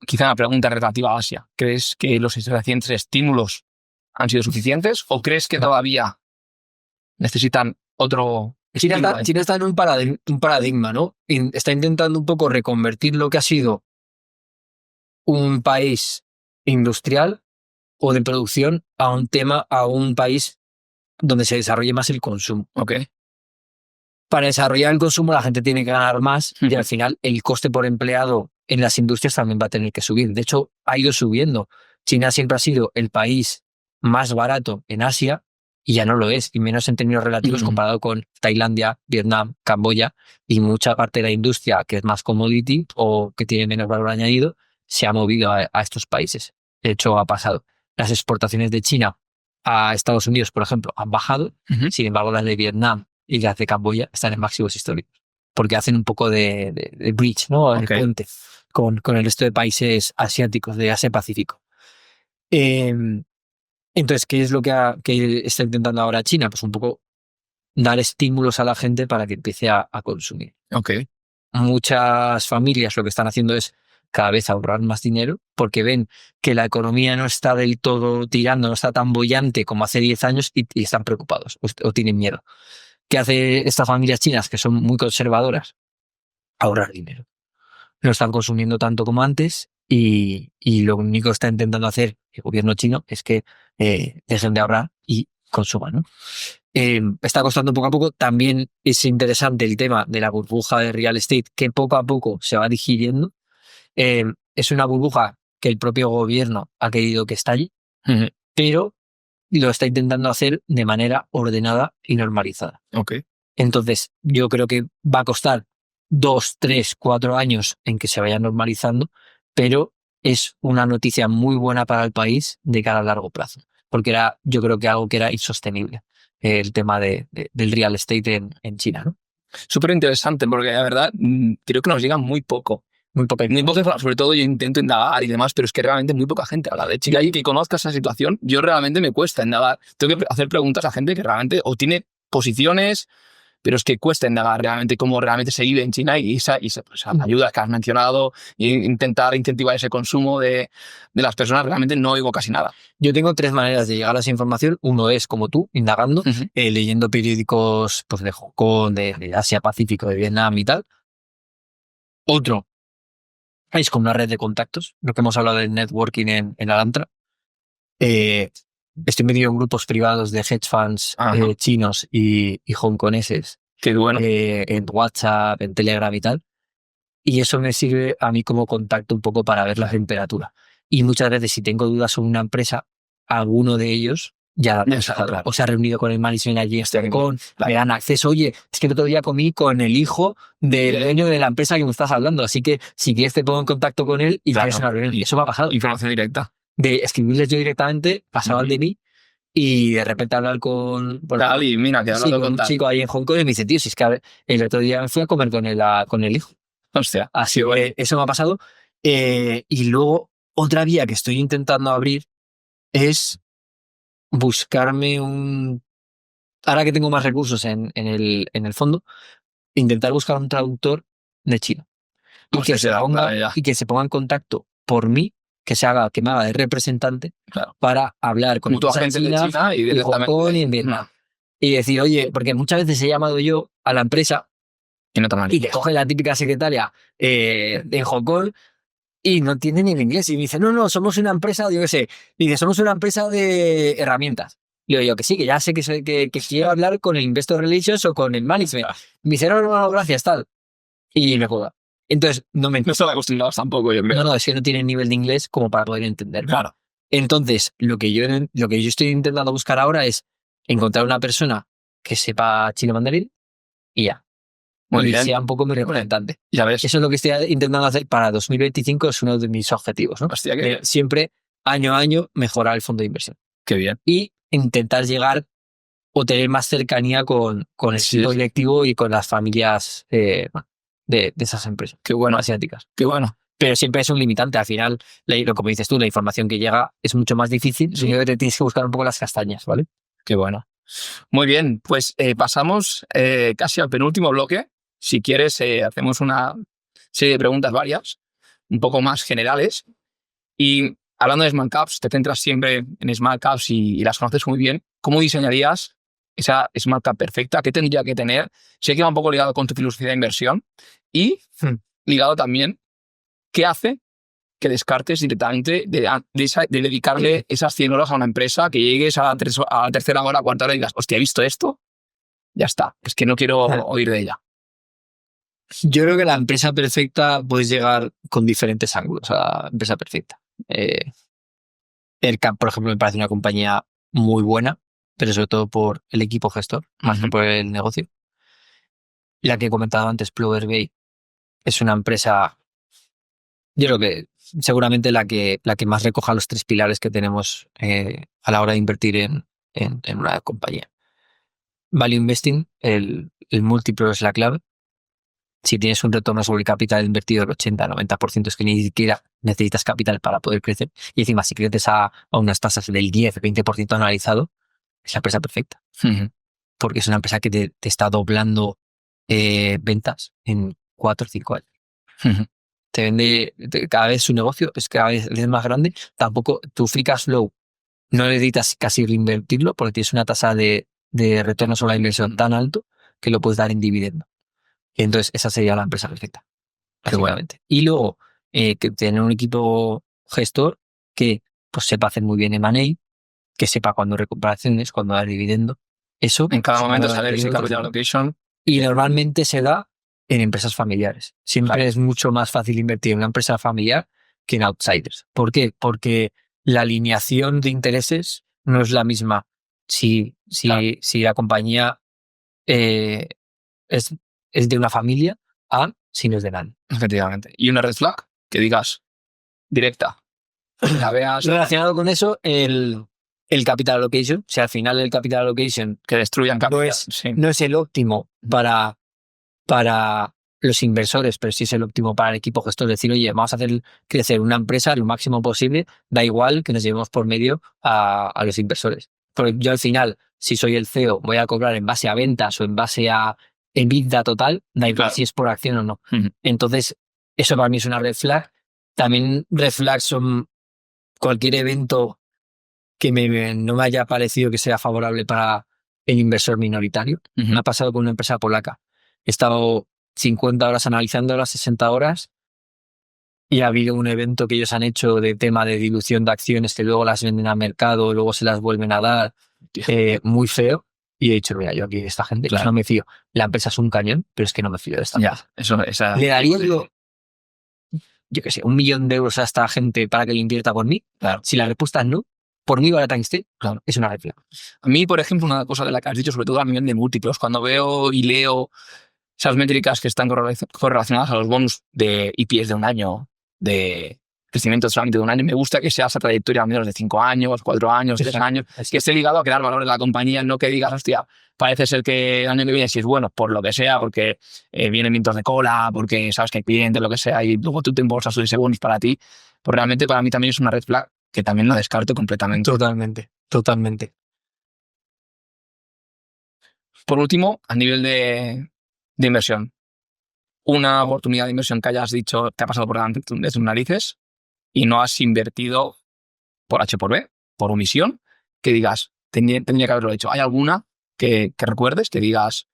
quizá una pregunta relativa a Asia. ¿Crees que los recientes estímulos han sido suficientes o crees que todavía necesitan otro China está en un paradigma, ¿no? Está intentando un poco reconvertir lo que ha sido un país industrial o de producción a un país donde se desarrolle más el consumo. Ok. Para desarrollar el consumo la gente tiene que ganar más y al final el coste por empleado en las industrias también va a tener que subir. De hecho, ha ido subiendo. China siempre ha sido el país más barato en Asia y ya no lo es, y menos en términos relativos comparado con Tailandia, Vietnam, Camboya, y mucha parte de la industria que es más commodity o que tiene menos valor añadido se ha movido a estos países. De hecho, ha pasado. Las exportaciones de China a Estados Unidos, por ejemplo, han bajado. Sin embargo, las de Vietnam y las de Camboya están en máximos históricos, porque hacen un poco de bridge, ¿no? El puente con el resto de países asiáticos de Asia-Pacífico. Entonces, ¿qué es lo que está intentando ahora China? Pues un poco dar estímulos a la gente para que empiece a consumir. Okay. Muchas familias lo que están haciendo es cada vez ahorrar más dinero porque ven que la economía no está del todo tirando, no está tan boyante como hace 10 años y están preocupados o tienen miedo. ¿Qué hace estas familias chinas que son muy conservadoras? Ahorrar dinero. No están consumiendo tanto como antes y lo único que está intentando hacer el gobierno chino es que dejen de ahorrar y consuman, ¿no? Está costando poco a poco. También es interesante el tema de la burbuja de real estate que poco a poco se va digiriendo. Es una burbuja que el propio gobierno ha querido que estalle, pero lo está intentando hacer de manera ordenada y normalizada. Okay. Entonces, yo creo que va a costar 2, 3, 4 años en que se vaya normalizando, pero es una noticia muy buena para el país de cara a largo plazo, porque era, yo creo que algo que era insostenible, el tema del real estate en China, ¿no? Súper interesante, porque la verdad creo que nos llega muy poco. Muy poca, sobre todo yo intento indagar y demás, pero es que realmente muy poca gente habla de China y que conozca esa situación, yo realmente me cuesta indagar. Tengo que hacer preguntas a gente que realmente o tiene posiciones, pero es que cuesta indagar realmente cómo realmente se vive en China y esa ayuda que has mencionado e intentar incentivar ese consumo de las personas, realmente no oigo casi nada. Yo tengo 3 maneras de llegar a esa información. Uno es como tú, indagando, leyendo periódicos pues, de Hong Kong, de Asia Pacífico, de Vietnam y tal. Otro es con una red de contactos, lo que hemos hablado del networking en Alantra. Estoy metido en grupos privados de hedge funds chinos y hongkoneses. Qué bueno. En WhatsApp, en Telegram y tal. Y eso me sirve a mí como contacto un poco para ver la temperatura. Y muchas veces, si tengo dudas sobre una empresa, alguno de ellos ya claro. o se ha reunido con el management allí en Hong Kong, me dan acceso. Oye, es que el otro día comí con el hijo del dueño de la empresa que me estás hablando, así que si quieres te pongo en contacto con él y tienes una reunión. Y eso me ha pasado. Información directa. De escribirles yo directamente, pasaban de mí y de repente hablar con un chico ahí en Hong Kong y me dice, tío, si es que el otro día me fui a comer con el hijo. Hostia. Así que eso me ha pasado. Y luego, otra vía que estoy intentando abrir es buscarme ahora que tengo más recursos en el fondo, intentar buscar un traductor de chino. Y que se ponga en contacto por mí, que me haga de representante para hablar con tu agente de China y de Hong Kong y en Vietnam. Y decir, oye, porque muchas veces he llamado yo a la empresa y te coge la típica secretaria en Hong Kong y no entiende ni el inglés. Y me dice, no, somos una empresa, yo qué sé. Y dice, somos una empresa de herramientas. Y yo que sí, que ya sé que quiero hablar con el Investor Relations o con el Management. Y me dice, no, gracias, tal. Y me joda. Entonces, no están acostumbrados tampoco, yo creo. No, es que no tienen nivel de inglés como para poder entender. Claro. Entonces, lo que yo estoy intentando buscar ahora es encontrar una persona que sepa chino mandarín y ya. Muy bien. Sea un poco mi representante. Ya ves. Eso es lo que estoy intentando hacer para 2025, es uno de mis objetivos, ¿no? Hostia, qué bien. Siempre, año a año, mejorar el fondo de inversión. Qué bien. Y intentar llegar o tener más cercanía con el equipo directivo y con las familias de esas empresas. Qué bueno. Asiáticas. Qué bueno. Pero siempre es un limitante. Al final, como dices tú, la información que llega es mucho más difícil. Sí. Te tienes que buscar un poco las castañas, ¿vale? Qué bueno. Muy bien, pues pasamos casi al penúltimo bloque. Si quieres, hacemos una serie de preguntas varias, un poco más generales. Y hablando de small caps, te centras siempre en small caps y las conoces muy bien. ¿Cómo diseñarías esa Smart Cap perfecta, ¿qué tendría que tener? Sé que va un poco ligado con tu filosofía de inversión y ligado también, ¿qué hace que descartes directamente de dedicarle esas 100 horas a una empresa, que llegues a la tercera hora, cuarta hora y digas, hostia, ¿he visto esto? Ya está, es que no quiero oír de ella. Yo creo que la empresa perfecta puedes llegar con diferentes ángulos a la empresa perfecta. ERCAP, por ejemplo, me parece una compañía muy buena, pero sobre todo por el equipo gestor, más que por el negocio. La que he comentado antes, Plover Bay, es una empresa, yo creo que seguramente la que más recoja los 3 pilares que tenemos a la hora de invertir en una compañía. Value Investing, el múltiplo es la clave. Si tienes un retorno sobre el capital invertido del 80-90%, es que ni siquiera necesitas capital para poder crecer. Y encima, si creces a unas tasas del 10-20% anualizado, es la empresa perfecta. Porque es una empresa que te está doblando ventas en 4 o 5 años. Te vende, cada vez su negocio es cada vez más grande. Tampoco tu free cash flow no necesitas casi reinvertirlo porque tienes una tasa de retorno sobre la inversión tan alto que lo puedes dar en dividendo. Y entonces esa sería la empresa perfecta, básicamente. Y luego que tener un equipo gestor que pues sepa hacer muy bien M&A, que sepa cuándo recomprar acciones, cuándo dar dividendo. Eso en cada momento sale ese capital allocation. Y normalmente se da en empresas familiares. Siempre es mucho más fácil invertir en una empresa familiar que en outsiders. ¿Por qué? Porque la alineación de intereses no es la misma si la compañía es de una familia a si no es de nadie. Efectivamente. Y una red flag que digas directa. La veas. Relacionado con eso, el capital allocation. Si al final el capital allocation que destruyan capital. No es el óptimo para los inversores, pero sí es el óptimo para el equipo gestor. Decir, oye, vamos a hacer crecer una empresa lo máximo posible, da igual que nos llevemos por medio a los inversores. Porque yo al final, si soy el CEO, voy a cobrar en base a ventas o en base a EBITDA total, da igual si es por acción o no. Entonces, eso para mí es una red flag. También red flags son cualquier evento que no me haya parecido que sea favorable para el inversor minoritario. Me ha pasado con una empresa polaca. He estado 50 horas analizándolas, 60 horas, y ha habido un evento que ellos han hecho de tema de dilución de acciones que luego las venden al mercado, luego se las vuelven a dar, muy feo. Y he dicho, mira, yo aquí esta gente, claro, no me fío. La empresa es un cañón, pero es que no me fío de esta empresa. ¿Le daría yo qué sé, 1 millón de euros a esta gente para que le invierta por mí? Claro. Si la respuesta es no, por mí ahora esté, claro, es una red flag. A mí, por ejemplo, una cosa de la que has dicho, sobre todo a nivel de múltiplos, cuando veo y leo esas métricas que están correlacionadas a los bonus de EPS de un año, de crecimiento solamente de un año, me gusta que sea esa trayectoria a menos de 5 años, 4 años, 3 años, que esté ligado a crear valor en la compañía, no que digas, hostia, parece ser que el año que viene, si es bueno, por lo que sea, porque vienen vientos de cola, porque sabes que hay clientes, lo que sea, y luego tú te embolsas ese bonus para ti, pues realmente para mí también es una red flag que también la descarto completamente. Totalmente. Por último, a nivel de inversión, una oportunidad de inversión que hayas dicho te ha pasado por delante de tus narices y no has invertido por H por B, por omisión, que digas, tendría que haberlo hecho. ¿Hay alguna que recuerdes que digas,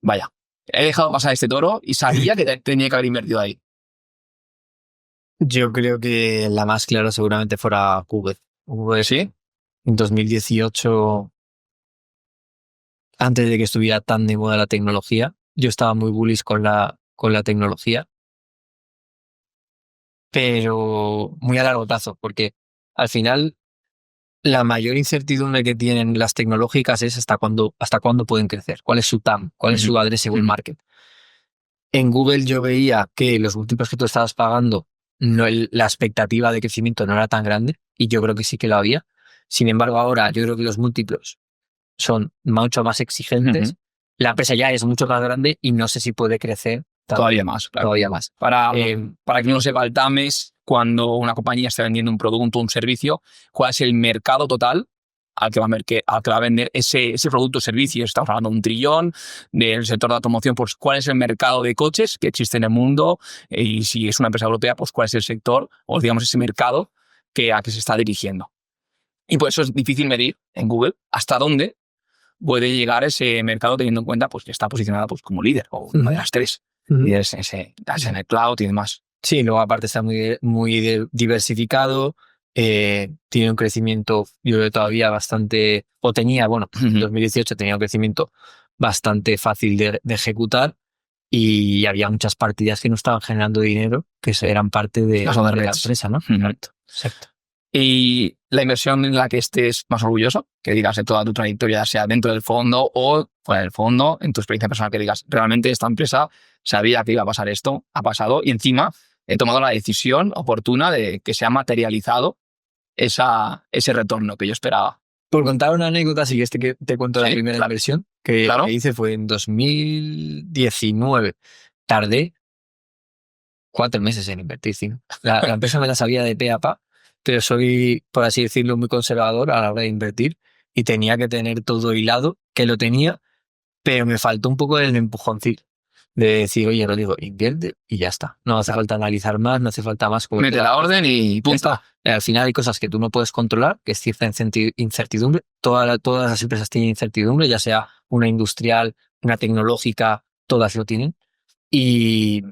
vaya, he dejado pasar este toro y sabía que tenía que haber invertido ahí? Yo creo que la más clara seguramente fuera Google. ¿Sí? En 2018, antes de que estuviera tan de moda la tecnología, yo estaba muy bullish con la tecnología, pero muy a largo plazo, porque al final la mayor incertidumbre que tienen las tecnológicas es hasta cuándo pueden crecer, cuál es su TAM, cuál es su addressable market. En Google yo veía que los múltiplos que tú estabas pagando, la expectativa de crecimiento no era tan grande, y yo creo que sí que lo había. Sin embargo, ahora yo creo que los múltiplos son mucho más exigentes. La empresa ya es mucho más grande y no sé si puede crecer todavía más. Claro. Todavía más. Para que no sepa, el TAM es cuando una compañía está vendiendo un producto o un servicio, cuál es el mercado total al que va a vender ese producto o servicio. Estamos hablando de 1 trillón, del sector de automoción, pues cuál es el mercado de coches que existe en el mundo, y si es una empresa europea, pues cuál es el sector o digamos ese mercado a que se está dirigiendo. Y por eso es difícil medir en Google hasta dónde puede llegar a ese mercado teniendo en cuenta pues, que está posicionada pues, como líder o una de las tres. Y es en el cloud y demás. Sí, luego aparte está muy diversificado, tiene un crecimiento, yo creo todavía bastante, o tenía, bueno, en 2018 tenía un crecimiento bastante fácil de ejecutar y había muchas partidas que no estaban generando dinero, que eran parte de la empresa, ¿no? Exacto. Y la inversión en la que estés más orgulloso, que digas de toda tu trayectoria, ya sea dentro del fondo o fuera del fondo, en tu experiencia personal, que digas, realmente esta empresa sabía que iba a pasar esto, ha pasado, y encima he tomado la decisión oportuna de que se ha materializado ese retorno que yo esperaba. Por contar una anécdota, si quieres que te cuento la primera inversión que hice fue en 2019. Tardé 4 meses en invertir. ¿Sí? La empresa me la sabía de pe a pa, pero soy, por así decirlo, muy conservador a la hora de invertir y tenía que tener todo hilado, que lo tenía, pero me faltó un poco el empujoncito de decir, oye, Rodrigo, invierte y ya está. No hace falta analizar más, no hace falta más. Mete la orden y punta. Al final hay cosas que tú no puedes controlar, que es cierta incertidumbre. Todas las empresas tienen incertidumbre, ya sea una industrial, una tecnológica, todas lo tienen. Y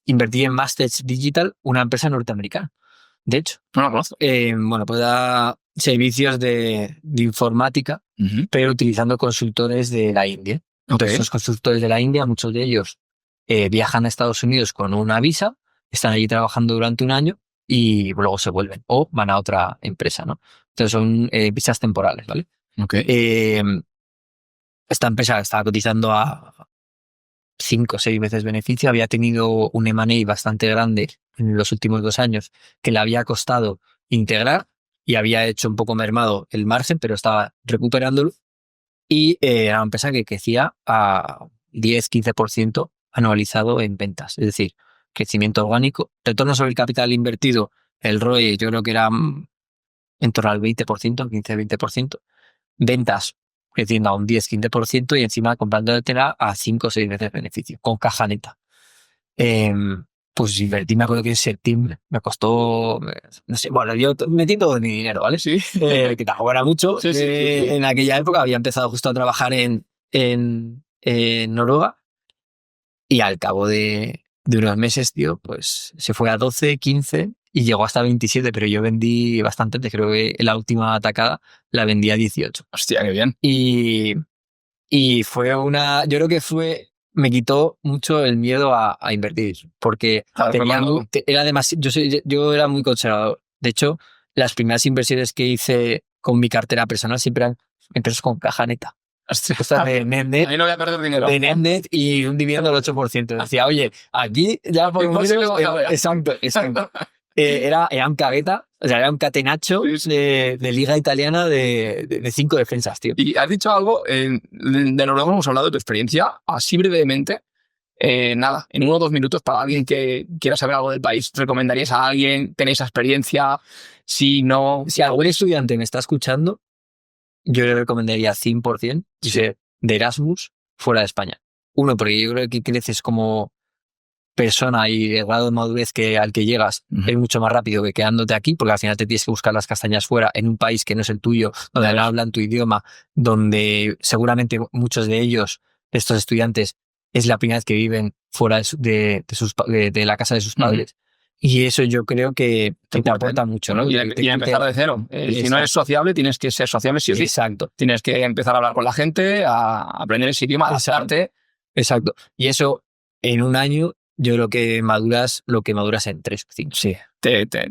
invertí en Mastech Digital, una empresa norteamericana. De hecho, no la conozco. Bueno, pues da servicios de informática, pero utilizando consultores de la India. Entonces, esos consultores de la India, muchos de ellos viajan a Estados Unidos con una visa, están allí trabajando durante un año y luego se vuelven o van a otra empresa, ¿no? Entonces son visas temporales, ¿vale? Esta empresa estaba cotizando a 5 o 6 veces beneficio, había tenido un M&A bastante grande en los últimos 2 años que le había costado integrar y había hecho un poco mermado el margen, pero estaba recuperándolo. Y era una empresa que crecía a 10-15% anualizado en ventas. Es decir, crecimiento orgánico, retorno sobre el capital invertido, el ROE yo creo que era en torno al 20%, 15-20%. Ventas creciendo a un 10-15% y encima comprándotela a 5 o 6 veces beneficio, con caja neta. Pues invertí, me acuerdo que en septiembre me costó, no sé, bueno, yo metí todo mi dinero, ¿vale? Sí. Que tampoco era mucho. Sí. En aquella época había empezado justo a trabajar en Noruega y al cabo de unos meses, tío, pues se fue a 12, 15 y llegó hasta 27, pero yo vendí bastante antes, creo que la última atacada la vendí a 18. Hostia, qué bien. Y fue yo creo que me quitó mucho el miedo a invertir, porque yo era muy conservador. De hecho, las primeras inversiones que hice con mi cartera personal siempre eran empresas con caja neta. De NetNet, ahí no voy a perder dinero. De NetNet y un dividendo del 8%. Decía, oye, aquí ya podemos... Exacto. Era un cagueta, o sea, era un catenacho de liga italiana de 5 defensas, tío. Y has dicho algo, de Noruega hemos hablado de tu experiencia, así brevemente, nada, en 1 o 2 minutos para alguien que quiera saber algo del país. ¿Recomendarías a alguien? ¿Tenéis esa experiencia? Si no... Si algún estudiante me está escuchando, yo le recomendaría 100% irse de Erasmus fuera de España. Uno, porque yo creo que creces como persona y el grado de madurez al que llegas es mucho más rápido que quedándote aquí, porque al final te tienes que buscar las castañas fuera en un país que no es el tuyo, donde no hablan tu idioma, donde seguramente muchos de ellos, estos estudiantes, es la primera vez que viven fuera de la casa de sus padres. Y eso yo creo que te aporta mucho, ¿no? Y empezar de cero. Si no eres sociable, tienes que ser sociable sí o sí. Exacto. Tienes que empezar a hablar con la gente, a aprender ese idioma, a adaptarte. Exacto. Y eso, en un año, yo creo que maduras lo que maduras en 3 o 5. Sí,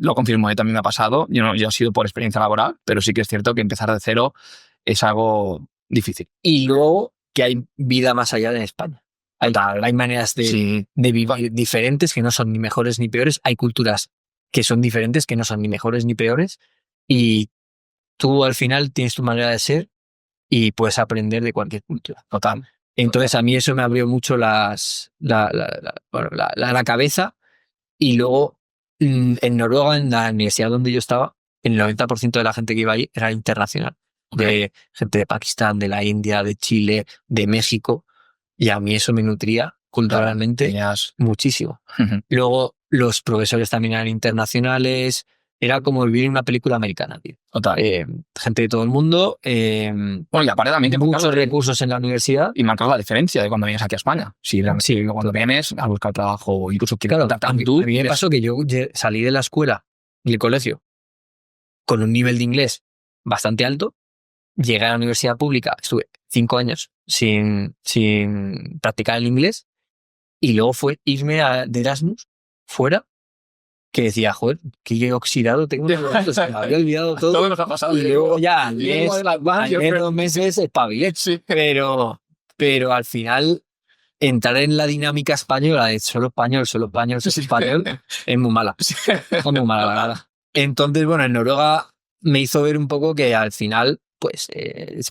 lo confirmo, también me ha pasado. Yo ha sido por experiencia laboral, pero sí que es cierto que empezar de cero es algo difícil. Y luego que hay vida más allá de España. Hay maneras de vivir diferentes que no son ni mejores ni peores. Hay culturas que son diferentes que no son ni mejores ni peores. Y tú al final tienes tu manera de ser y puedes aprender de cualquier cultura. Total. Entonces a mí eso me abrió mucho la cabeza. Y luego en Noruega, en la universidad donde yo estaba, el 90% de la gente que iba ahí era internacional. De gente de Pakistán, de la India, de Chile, de México. Y a mí eso me nutría culturalmente muchísimo. Luego los profesores también eran internacionales, era como vivir en una película americana, tío. Total. Gente de todo el mundo, Bueno, y aparte también que muchos recursos en la universidad. y marcas la diferencia de cuando vienes aquí a España. Si realmente Sí, cuando vienes a buscar trabajo o incluso quieres claro, contactar a con tú, mí me pasó que yo salí de la escuela y el colegio con un nivel de inglés bastante alto, llegué a la universidad pública, estuve 5 años sin practicar el inglés y luego fue irme de Erasmus fuera, que decía, joder, qué oxidado tengo, se me había olvidado todo. todo nos ha pasado. Y luego ya al Llego mes, de las manos, al mes, 2 meses espabilé. Sí. Pero al final entrar en la dinámica española de solo español, solo español, solo español, es muy mala. Es muy mala, la verdad. Entonces, bueno, en Noruega me hizo ver un poco que al final, pues,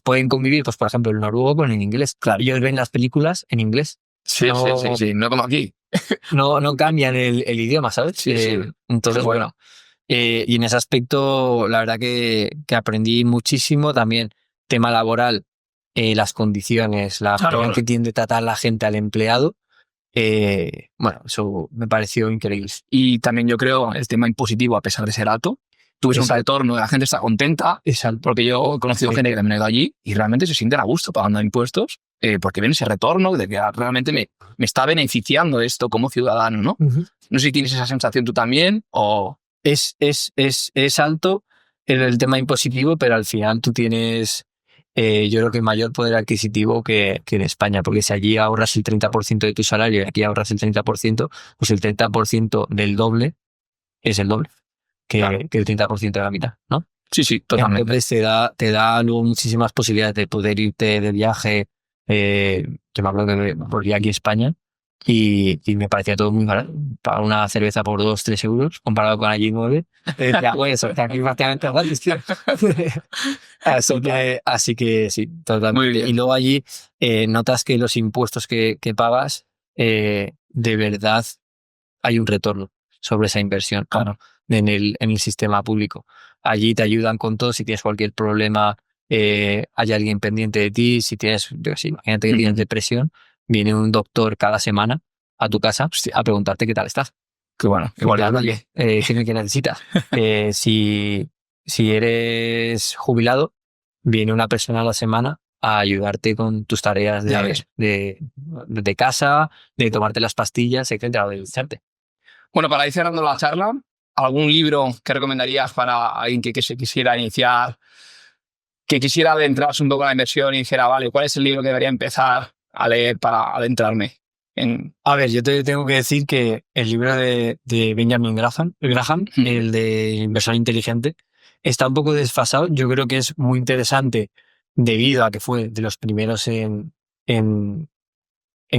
pueden convivir, pues, por ejemplo, el noruego con el inglés. Claro, ellos ven las películas en inglés. Sí, sí, no como aquí. No cambian el idioma, ¿sabes? Sí. Entonces, Qué bueno. Y en ese aspecto, la verdad que aprendí muchísimo. También tema laboral, las condiciones, la forma que tiende a tratar la gente al empleado. Bueno, eso me pareció increíble. Y también yo creo el tema impositivo, a pesar de ser alto, tuve un retorno, la gente está contenta. Exacto. Porque yo he conocido gente que también ha ido allí y realmente se sienten a gusto pagando impuestos porque ven ese retorno de que realmente me está beneficiando esto como ciudadano, ¿no? Uh-huh. No sé si tienes esa sensación tú también o... Es alto el tema impositivo, pero al final tú tienes, yo creo que mayor poder adquisitivo que en España, porque si allí ahorras el 30% de tu salario y aquí ahorras el 30%, pues el 30% del doble es el doble que el 30% de la mitad, ¿no? Sí, totalmente. Entonces te da luego muchísimas posibilidades de poder irte de viaje. Yo me acuerdo que volví aquí a España y me parecía todo muy barato. Pagar una cerveza por 2-3 euros comparado con allí 9. Decía, güey, eso está aquí prácticamente gratis, tío. Así que sí, totalmente. Y luego allí notas que los impuestos que pagas, de verdad hay un retorno sobre esa inversión. Claro. En el sistema público. Allí te ayudan con todo. Si tienes cualquier problema, hay alguien pendiente de ti. Si tienes, imagínate que tienes depresión, viene un doctor cada semana a tu casa a preguntarte qué tal estás. Qué bueno. Igual ¿Qué necesitas? Si eres jubilado, viene una persona a la semana a ayudarte con tus tareas de casa, de tomarte las pastillas, etcétera, de ducharte. Bueno, para ir cerrando la charla, ¿algún libro que recomendarías para alguien que se quisiera iniciar, que quisiera adentrarse un poco en la inversión y dijera, vale, ¿cuál es el libro que debería empezar a leer para adentrarme? A ver, yo te tengo que decir que el libro de Benjamin Graham, el de Inversor Inteligente, está un poco desfasado. Yo creo que es muy interesante debido a que fue de los primeros en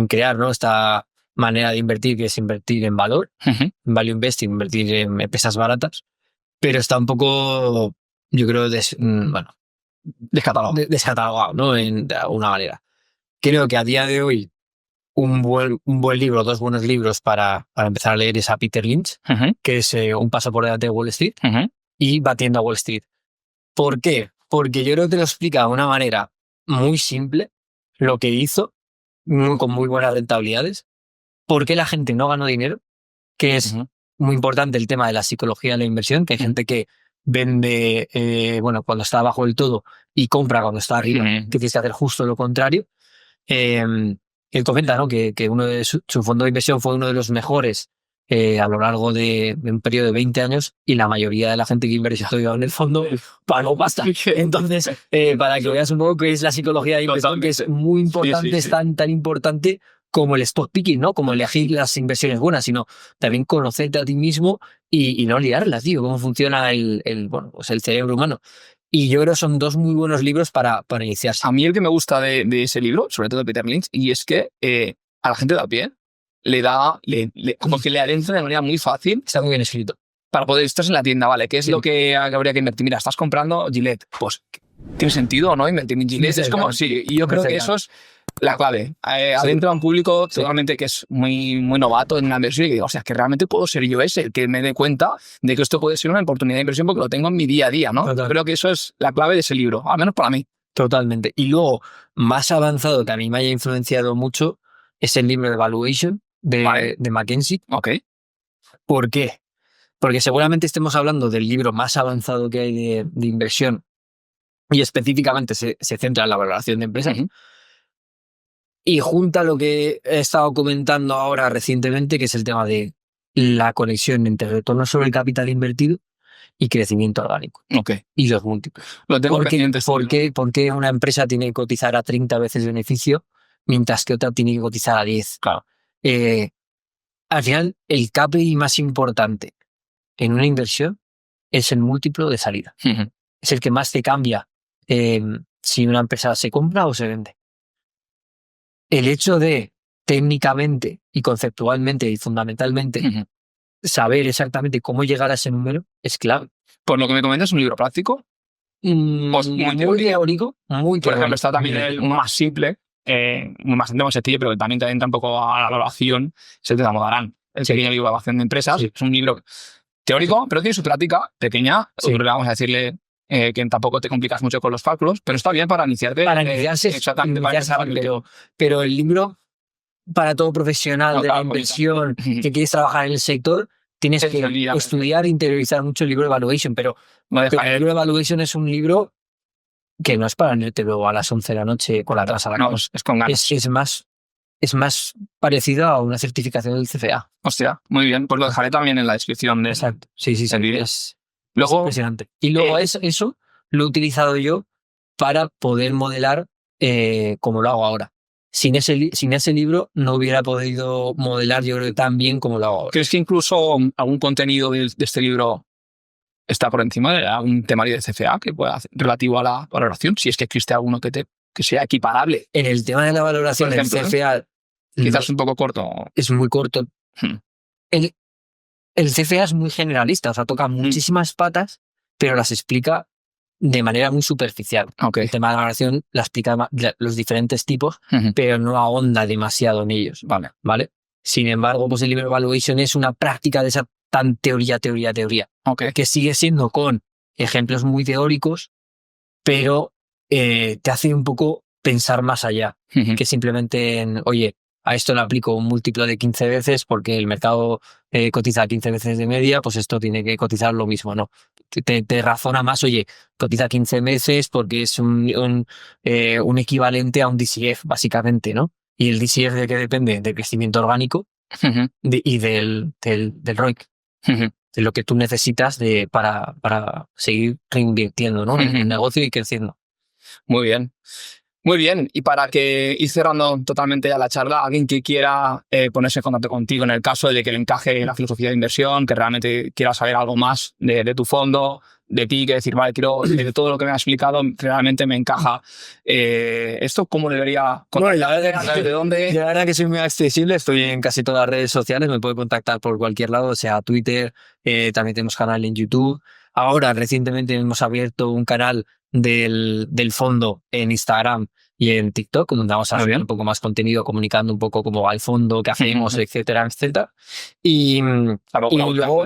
crear, ¿no?, esta manera de invertir, que es invertir en valor, value investing, invertir en empresas baratas, pero está un poco, yo creo, descatalogado, ¿no?, de alguna manera. Creo que a día de hoy un buen libro, 2 buenos libros para empezar a leer es a Peter Lynch, que es Un paso por delante de Wall Street y Batiendo a Wall Street. ¿Por qué? Porque yo creo que te lo explica de una manera muy simple lo que hizo, con muy buenas rentabilidades, por qué la gente no ganó dinero, que es muy importante el tema de la psicología de la inversión, que hay gente que vende cuando está abajo del todo y compra cuando está arriba, que tienes que hacer justo lo contrario. Él comenta, ¿no?, que uno de su fondo de inversión fue uno de los mejores a lo largo de un periodo de 20 años y la mayoría de la gente que invirtió en el fondo pagó pasta. Entonces, para que veas un poco qué es la psicología de inversión, que es muy importante, es tan importante como el stock picking, ¿no? Como elegir las inversiones buenas, sino también conocerte a ti mismo y no liarla, tío, cómo funciona el cerebro humano. Y yo creo que son 2 muy buenos libros para iniciarse. A mí el que me gusta de ese libro, sobre todo de Peter Lynch, y es que a la gente de a pie como que le adentra de manera muy fácil. Está muy bien escrito. Para poder estar en la tienda, ¿vale? ¿Qué es lo que habría que invertir? Mira, estás comprando Gillette. Pues, ¿tiene sentido o no invertir en Gillette? Es como, sí, y yo creo que eso es la clave. Adentra a un público totalmente que es muy, muy novato en la inversión y que digo, o sea, que realmente puedo ser yo el que me dé cuenta de que esto puede ser una oportunidad de inversión porque lo tengo en mi día a día, ¿no? Total. Creo que eso es la clave de ese libro, al menos para mí. Totalmente. Y luego, más avanzado, que a mí me haya influenciado mucho, es el libro de Valuation de McKinsey. Ok. ¿Por qué? Porque seguramente estemos hablando del libro más avanzado que hay de inversión y específicamente se centra en la valoración de empresas. Y junta lo que he estado comentando ahora recientemente, que es el tema de la conexión entre retorno sobre el capital invertido y crecimiento orgánico. Ok. Y los múltiplos. Lo tengo pendiente. ¿Por qué una empresa tiene que cotizar a 30 veces beneficio mientras que otra tiene que cotizar a 10? Claro. Al final, el KPI más importante en una inversión es el múltiplo de salida. Es el que más te cambia si una empresa se compra o se vende. El hecho de técnicamente y conceptualmente y fundamentalmente saber exactamente cómo llegar a ese número es clave. Por lo que me comentas, ¿es un libro práctico? Muy teórico. Por ejemplo, está también uno más simple, bastante más sencillo, pero que también te entra un poco a la valoración, se te Modarán. El pequeño libro de evaluación de empresas. Sí. Es un libro teórico, pero tiene su práctica pequeña. Sí. Vamos a decirle que tampoco te complicas mucho con los cálculos, pero está bien para iniciarte. Para iniciarse. Exactamente. Pero el libro, para todo profesional de la inversión que quieres trabajar en el sector, tienes que estudiar e interiorizar mucho el libro de Valuation, pero el libro de Valuation es un libro que no es para leértelo a las 11 de la noche con la tasa a la cama. Es con ganas. Es más parecido a una certificación del CFA. Hostia, muy bien. Pues lo dejaré también en la descripción de Exacto. Sí. Es impresionante. Y luego eso lo he utilizado yo para poder modelar como lo hago ahora. Sin ese libro no hubiera podido modelar, yo creo, tan bien como lo hago ahora. ¿Crees que incluso algún contenido de este libro está por encima de algún temario de CFA que pueda hacer relativo a la valoración? Si es que existe alguno que sea equiparable. En el tema de la valoración del CFA... Quizás un poco corto. Es muy corto. El CFA es muy generalista, o sea, toca muchísimas patas, pero las explica de manera muy superficial. Okay. El tema de la valoración la explica los diferentes tipos, pero no ahonda demasiado en ellos. ¿Vale? Sin embargo, pues el libro de Valuation es una práctica de esa tan teoría. Okay. Que sigue siendo con ejemplos muy teóricos, pero te hace un poco pensar más allá que simplemente en, oye, a esto le aplico un múltiplo de 15 veces porque el mercado cotiza 15 veces de media, pues esto tiene que cotizar lo mismo, ¿no? Te razona más, oye, cotiza 15 veces porque es un equivalente a un DCF, básicamente, ¿no? Y el DCF ¿de qué depende? Del crecimiento orgánico y del ROIC, de lo que tú necesitas para seguir reinvirtiendo, ¿no? En el negocio y creciendo. Muy bien. Muy bien, y para que ir cerrando totalmente ya la charla, alguien que quiera ponerse en contacto contigo en el caso de que le encaje la filosofía de inversión, que realmente quiera saber algo más de tu fondo, de ti, que decir, vale, quiero de todo lo que me has explicado, realmente me encaja esto, ¿cómo debería contactar? ¿De dónde? La verdad que soy muy accesible, estoy en casi todas las redes sociales, me puede contactar por cualquier lado, sea Twitter, también tenemos canal en YouTube. Ahora, recientemente hemos abierto un canal del fondo en Instagram y en TikTok, donde vamos a subir un poco más contenido, comunicando un poco cómo va el fondo, qué hacemos, etcétera. Y luego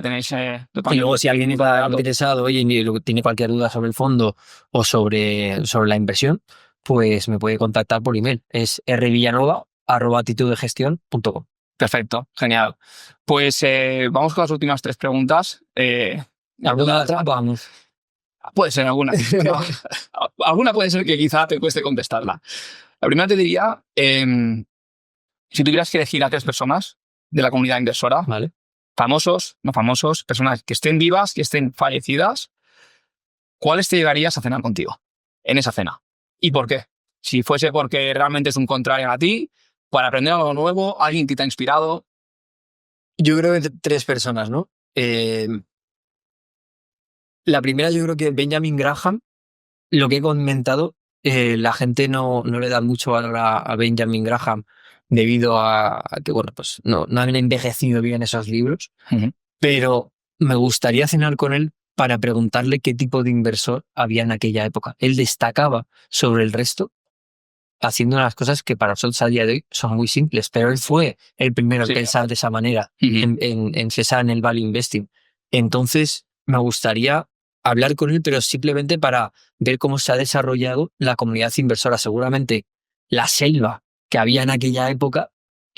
si alguien está interesado, oye, tiene cualquier duda sobre el fondo o sobre la inversión, pues me puede contactar por email. Es rvillanova@atitudegestión.com. Perfecto, genial. Pues vamos con las últimas 3 preguntas. ¿Alguna otra? Vamos. Puede ser alguna. Pero alguna puede ser que quizá te cueste contestarla. La primera te diría, si tuvieras que elegir a 3 personas de la comunidad inversora, ¿vale? Famosos, no famosos, personas que estén vivas, que estén fallecidas, ¿cuáles te llevarías a cenar contigo en esa cena? ¿Y por qué? Si fuese porque realmente es un contrario a ti, para aprender algo nuevo, alguien que te ha inspirado. Yo creo que 3 personas, ¿no? La primera, yo creo que Benjamin Graham, lo que he comentado, la gente no le da mucho valor a Benjamin Graham debido a que, bueno, pues no han envejecido bien esos libros, pero me gustaría cenar con él para preguntarle qué tipo de inversor había en aquella época. Él destacaba sobre el resto haciendo unas cosas que para nosotros a día de hoy son muy simples, pero él fue el primero en pensar de esa manera, en cesar en el value investing. Entonces, me gustaría hablar con él, pero simplemente para ver cómo se ha desarrollado la comunidad inversora. Seguramente la selva que había en aquella época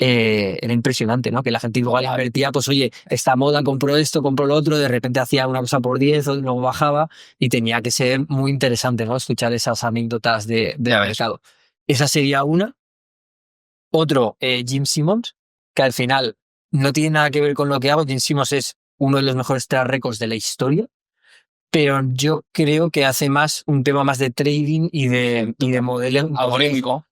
era impresionante, ¿no? Que la gente igual invertía, pues oye, esta moda, compró esto, compró lo otro, de repente hacía una cosa por 10, o luego bajaba, y tenía que ser muy interesante, ¿no? Escuchar esas anécdotas del mercado. Esa sería una. Otro, Jim Simmons, que al final no tiene nada que ver con lo que hago. Jim Simmons es uno de los mejores track records de la historia, pero yo creo que hace más un tema más de trading y de modelos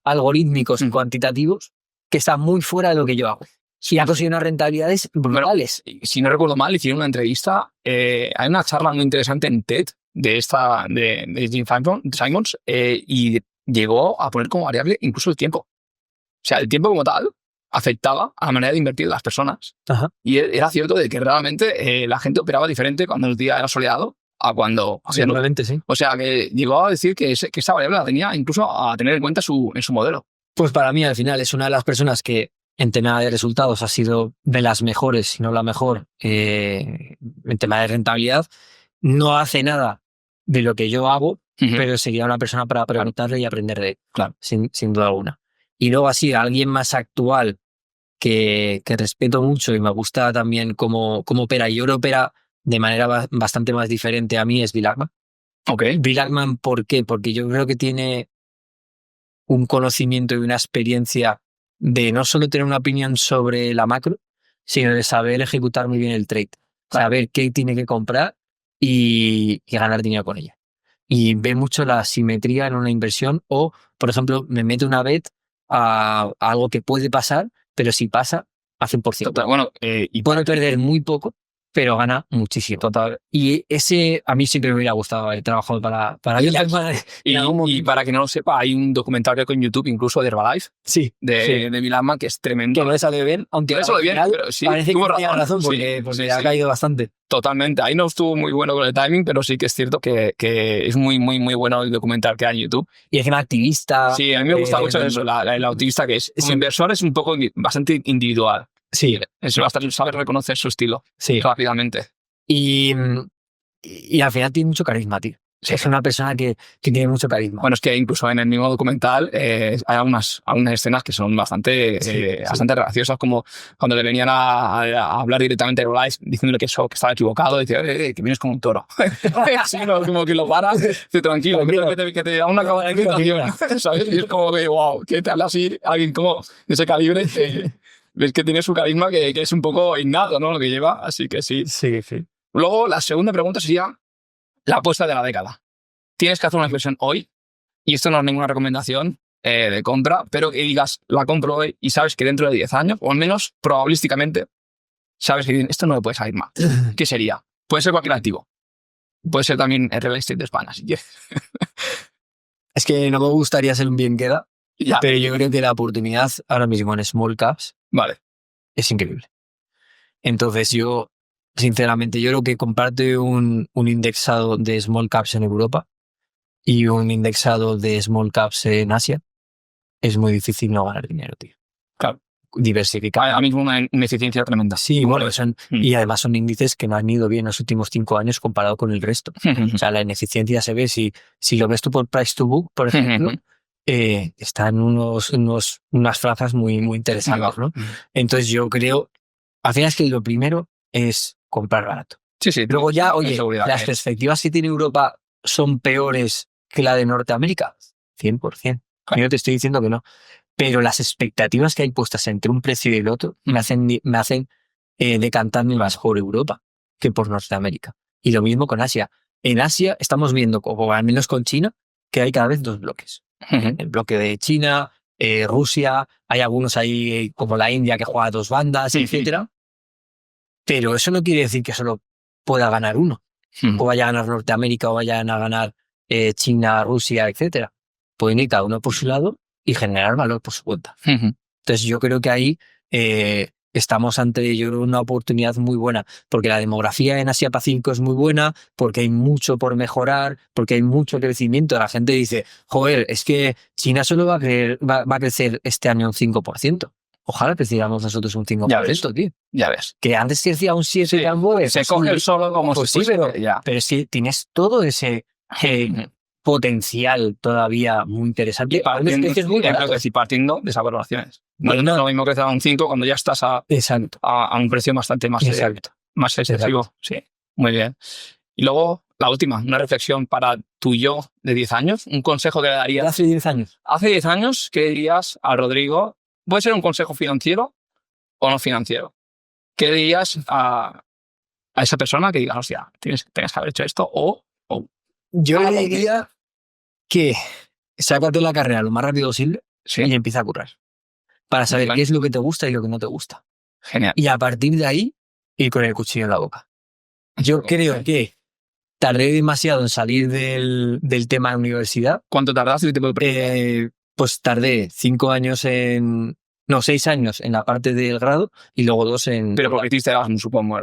algorítmicos cuantitativos, que está muy fuera de lo que yo hago. Y ha conseguido unas rentabilidades brutales. Bueno, si no recuerdo mal, hicieron una entrevista, hay una charla muy interesante en TED de Jim Simons, y llegó a poner como variable incluso el tiempo. O sea, el tiempo como tal afectaba a la manera de invertir de las personas. Ajá. Y era cierto de que realmente la gente operaba diferente cuando el día era soleado a cuando... Sí, realmente sí. O sea, que llegó a decir que esa variable la tenía incluso a tener en cuenta en su modelo. Pues para mí, al final, es una de las personas que en tema de resultados ha sido de las mejores, si no la mejor, en tema de rentabilidad. No hace nada de lo que yo hago, pero sería una persona para preguntarle y aprender de él, claro. sin duda alguna. Y luego así, alguien más actual que respeto mucho y me gusta también cómo opera, y yo opera de manera bastante más diferente a mí, es Bill Ackman. Okay. Bill Ackman, ¿por qué? Porque yo creo que tiene un conocimiento y una experiencia de no solo tener una opinión sobre la macro, sino de saber ejecutar muy bien el trade. Saber qué tiene que comprar y ganar dinero con ella. Y ve mucho la simetría en una inversión, o, por ejemplo, me mete una bet a algo que puede pasar, pero si pasa, hace un por ciento. Total, bueno, y puede perder muy poco, pero gana muchísimo. Total. Y ese, a mí siempre me hubiera gustado el trabajo para Bill Ackman. Y para que no lo sepa, hay un documental que en YouTube, incluso de Herbalife, de Bill Ackman, que es tremendo. Que no le sale bien, aunque no le sale bien, pero sí, parece que tenía razón, porque ha caído bastante. Totalmente. Ahí no estuvo muy bueno con el timing, pero sí que es cierto que es muy, muy, muy bueno el documental que hay en YouTube. Y encima activista. Sí, a mí me gusta mucho eso, el activista que es. Como inversor es un poco bastante individual. Sí. Eso, hasta saber reconocer su estilo rápidamente. Y al final tiene mucho carisma, tío. Sí. Es una persona que tiene mucho carisma. Bueno, es que incluso en el mismo documental hay algunas escenas que son bastante graciosas, como cuando le venían a hablar directamente a Herbalife, diciéndole que estaba equivocado, dice, que vienes como un toro. Sí, no, como que lo para, dice, tranquilo, que te da una capacitación, ¿sabes? Y es como que, wow, que te habla así alguien como de ese calibre, ves que tiene su carisma que es un poco innato, ¿no? Lo que lleva, así que sí. Sí. Luego, la segunda pregunta sería la apuesta de la década. Tienes que hacer una inversión hoy, y esto no es ninguna recomendación de compra, pero que digas, la compro hoy y sabes que dentro de 10 años, o al menos probabilísticamente, sabes que esto no me puede salir mal. ¿Qué sería? Puede ser cualquier activo. Puede ser también el real estate de España, si quieres. Es que no me gustaría ser un bien queda, pero yo creo que la oportunidad ahora mismo en small caps es increíble. Entonces yo, sinceramente, yo creo que comparte un indexado de small caps en Europa y un indexado de small caps en Asia, es muy difícil no ganar dinero, tío. Claro. Diversificar. Ahora mismo una eficiencia tremenda. Sí, bueno, y además son índices que no han ido bien en los últimos 5 años comparado con el resto. O sea, la ineficiencia se ve, si lo ves tú por price to book, por ejemplo, está en unas franjas muy interesantes, ¿no? Entonces yo creo, al final es que lo primero es comprar barato. Sí. Luego ya, oye, las perspectivas que tiene Europa son peores que la de Norteamérica, 100%. Yo no te estoy diciendo que no. Pero las expectativas que hay puestas entre un precio y el otro me hacen decantarme más por Europa que por Norteamérica. Y lo mismo con Asia. En Asia estamos viendo, o al menos con China, que hay cada vez 2 bloques. El bloque de China, Rusia, hay algunos ahí como la India que juega a 2 bandas, etc. Pero eso no quiere decir que solo pueda ganar uno. O vaya a ganar Norteamérica, o vayan a ganar China, Rusia, etc. Pueden ir cada uno por su lado y generar valor por su cuenta. Entonces yo creo que ahí estamos ante una oportunidad muy buena, porque la demografía en Asia Pacífico es muy buena, porque hay mucho por mejorar, porque hay mucho crecimiento. La gente dice, joder, es que China solo va a crecer este año un 5%. Ojalá creciéramos nosotros un 5%, tío. Ya ves. Que antes crecía un 7%. Se coge el solo como pues sí, pero es que tienes todo ese potencial todavía muy interesante. Y partiendo, partiendo de esas valoraciones. No es lo mismo crecer a un 5 cuando ya estás a un precio bastante más excesivo. Sí, muy bien. Y luego, la última, una reflexión para tu yo de 10 años. Un consejo que le darías. ¿Hace 10 años? Hace 10 años, ¿qué dirías a Rodrigo? Puede ser un consejo financiero o no financiero. ¿Qué le dirías a esa persona que diga, hostia, tienes que haber hecho esto? Yo le diría que sácate la carrera lo más rápido posible y empieza a currar. Para saber qué es lo que te gusta y lo que no te gusta. Genial. Y a partir de ahí, ir con el cuchillo en la boca. Yo creo que tardé demasiado en salir del tema de universidad. ¿Cuánto tardaste? Pues tardé 6 años en la parte del grado y luego 2 en... Pero porque hiciste Erasmus, supongo.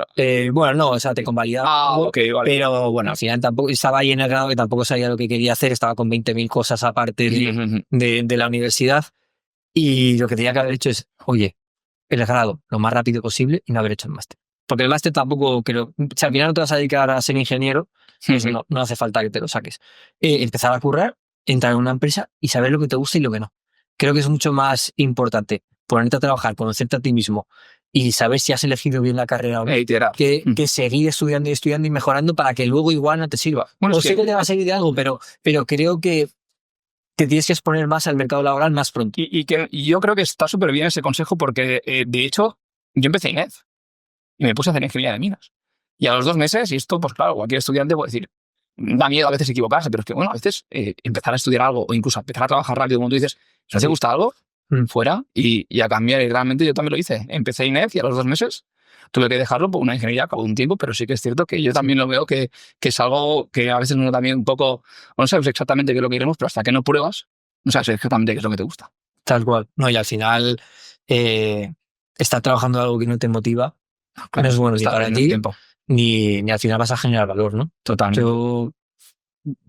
Bueno, no, o sea, te convalidaba. Ok, vale. Pero bueno, al final tampoco estaba ahí en el grado que tampoco sabía lo que quería hacer, estaba con 20.000 cosas aparte de la universidad y lo que tenía que haber hecho es, oye, el grado lo más rápido posible y no haber hecho el máster. Porque el máster tampoco creo... Si al final no te vas a dedicar a ser ingeniero, pues no hace falta que te lo saques. Empezar a currar, entrar en una empresa y saber lo que te gusta y lo que no. Creo que es mucho más importante ponerte a trabajar, conocerte a ti mismo y saber si has elegido bien la carrera o no, que seguir estudiando y mejorando para que luego igual no te sirva. Bueno, sé que te va a servir de algo, pero creo que te tienes que exponer más al mercado laboral más pronto. Y yo creo que está súper bien ese consejo porque, de hecho, yo empecé INEF y me puse a hacer ingeniería de minas. Y a los 2 meses, y esto, pues claro, cualquier estudiante puede decir, da miedo a veces equivocarse, pero es que, bueno, a veces empezar a estudiar algo o incluso empezar a trabajar rápido, como tú dices, si te gusta algo, fuera y a cambiar. Y realmente yo también lo hice. Empecé INEF y a los 2 meses tuve que dejarlo por una ingeniería a cabo de un tiempo, pero sí que es cierto que yo también lo veo que es algo que a veces uno también un poco, no sabes exactamente qué es lo que queremos, pero hasta que no pruebas, no sabes exactamente qué es lo que te gusta. Tal cual. No, y al final, estar trabajando algo que no te motiva, no es bueno ni para ti, ni al final vas a generar valor, ¿no? Totalmente. Yo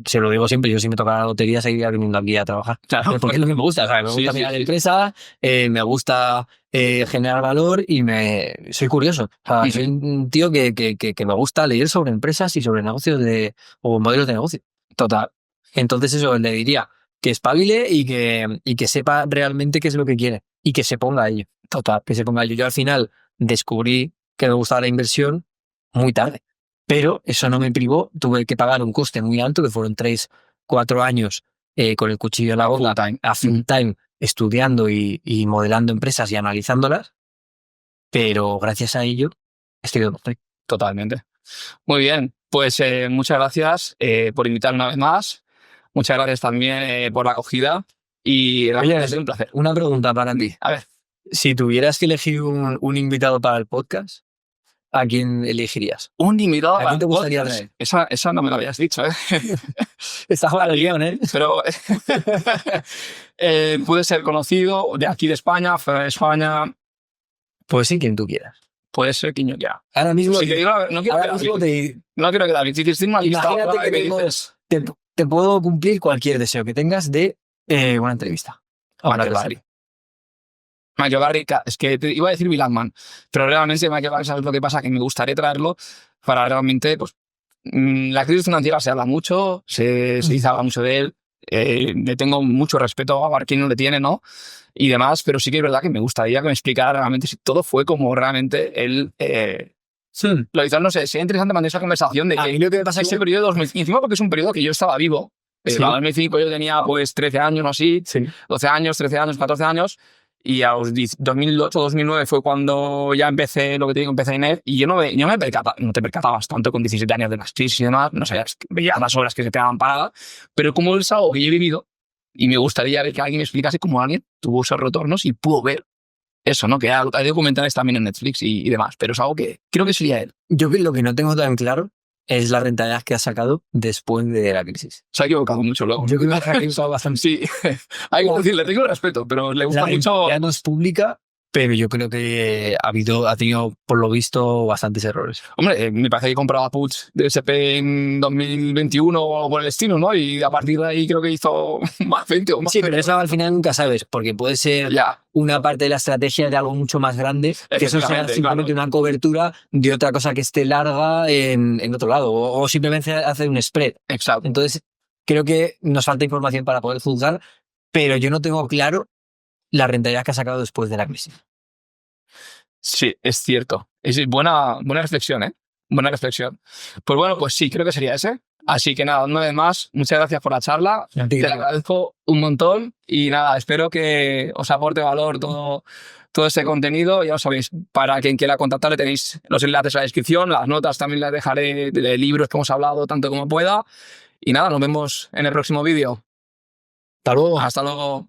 se lo digo siempre, yo si me tocara la lotería seguiría viniendo aquí a trabajar. Claro, porque es lo que me gusta, ¿sabes? Me gusta mirar la empresa, me gusta generar valor y soy curioso. O sea, soy un tío que me gusta leer sobre empresas y sobre negocios o modelos de negocio. Total. Entonces eso le diría que espabile y que sepa realmente qué es lo que quiere y que se ponga a ello. Total, que se ponga a ello. Yo al final descubrí que me gustaba la inversión muy tarde. Pero eso no me privó, tuve que pagar un coste muy alto, que fueron 3-4 años con el cuchillo en la boca, a full time, estudiando y modelando empresas y analizándolas. Pero gracias a ello estoy donde estoy. Totalmente. Muy bien, pues muchas gracias por invitarme una vez más. Muchas gracias también por la acogida. Y oye, es un placer. Una pregunta para ti. A ver. Si tuvieras que elegir un invitado para el podcast, ¿a quién elegirías? Un invitado ¿A quién te gustaría ver? Esa no me lo habías dicho, ¿eh? Está mal el guión, ¿eh? Pero puede ser conocido de aquí de España, fuera de España. Pues sí, quien tú quieras. Puede ser quien yo quiera. Ahora mismo, no quiero quedar bien. Si tienes una lista, imagínate que te puedo cumplir cualquier deseo que tengas de una entrevista. Michael Barry, es que te iba a decir Bill Ackman, pero realmente Michael Barry, ¿sabes lo que pasa? Que me gustaría traerlo para realmente, pues, la crisis financiera se habla mucho, se habla mucho de él, le tengo mucho respeto a quien no le tiene, ¿no? Y demás, pero sí que es verdad que me gustaría que me explicara realmente si todo fue como realmente él lo hizo. No sé, sería interesante mantener esa conversación de que lo que me pasa ese periodo de 2005, encima porque es un periodo que yo estaba vivo. En 2005 yo tenía pues 13 años o así, 12 años, 13 años, 14 años. Y a los 2008, 2009 fue cuando ya empecé, lo que te digo, empecé INEF y yo no te percatabas tanto con 17 años de las crisis y demás, no sé, veías las horas que se quedaban paradas, pero como es algo que yo he vivido y me gustaría ver que alguien me explicase cómo alguien tuvo esos retornos y pudo ver eso, ¿no? Que hay documentales también en Netflix y demás, pero es algo que creo que sería él. Yo lo que no tengo tan claro es la rentabilidad que ha sacado después de la crisis. Se ha equivocado mucho luego. Yo creo que ha equivocado bastante. Sí, hay que decirle, tengo respeto, pero le gusta mucho. Ya no es pública, pero yo creo que ha tenido, por lo visto, bastantes errores. Hombre, me parece que compraba puts de SP en 2021 o por el estilo, ¿no? Y a partir de ahí creo que hizo más 20 o más. Sí, pero eso al final nunca sabes, porque puede ser una parte de la estrategia de algo mucho más grande, que eso sea simplemente una cobertura de otra cosa que esté larga en otro lado, o simplemente hacer un spread. Exacto. Entonces, creo que nos falta información para poder juzgar, pero yo no tengo claro la rentabilidad que ha sacado después de la crisis. Sí, es cierto. Es buena reflexión, ¿eh? Buena reflexión. Pues bueno, pues sí, creo que sería ese. Así que nada, una vez más, muchas gracias por la charla. Te lo agradezco un montón y nada, espero que os aporte valor todo este contenido. Ya lo sabéis, para quien quiera contactarle tenéis los enlaces en la descripción, las notas también las dejaré de libros que hemos hablado tanto como pueda. Y nada, nos vemos en el próximo vídeo. Hasta luego. Hasta luego.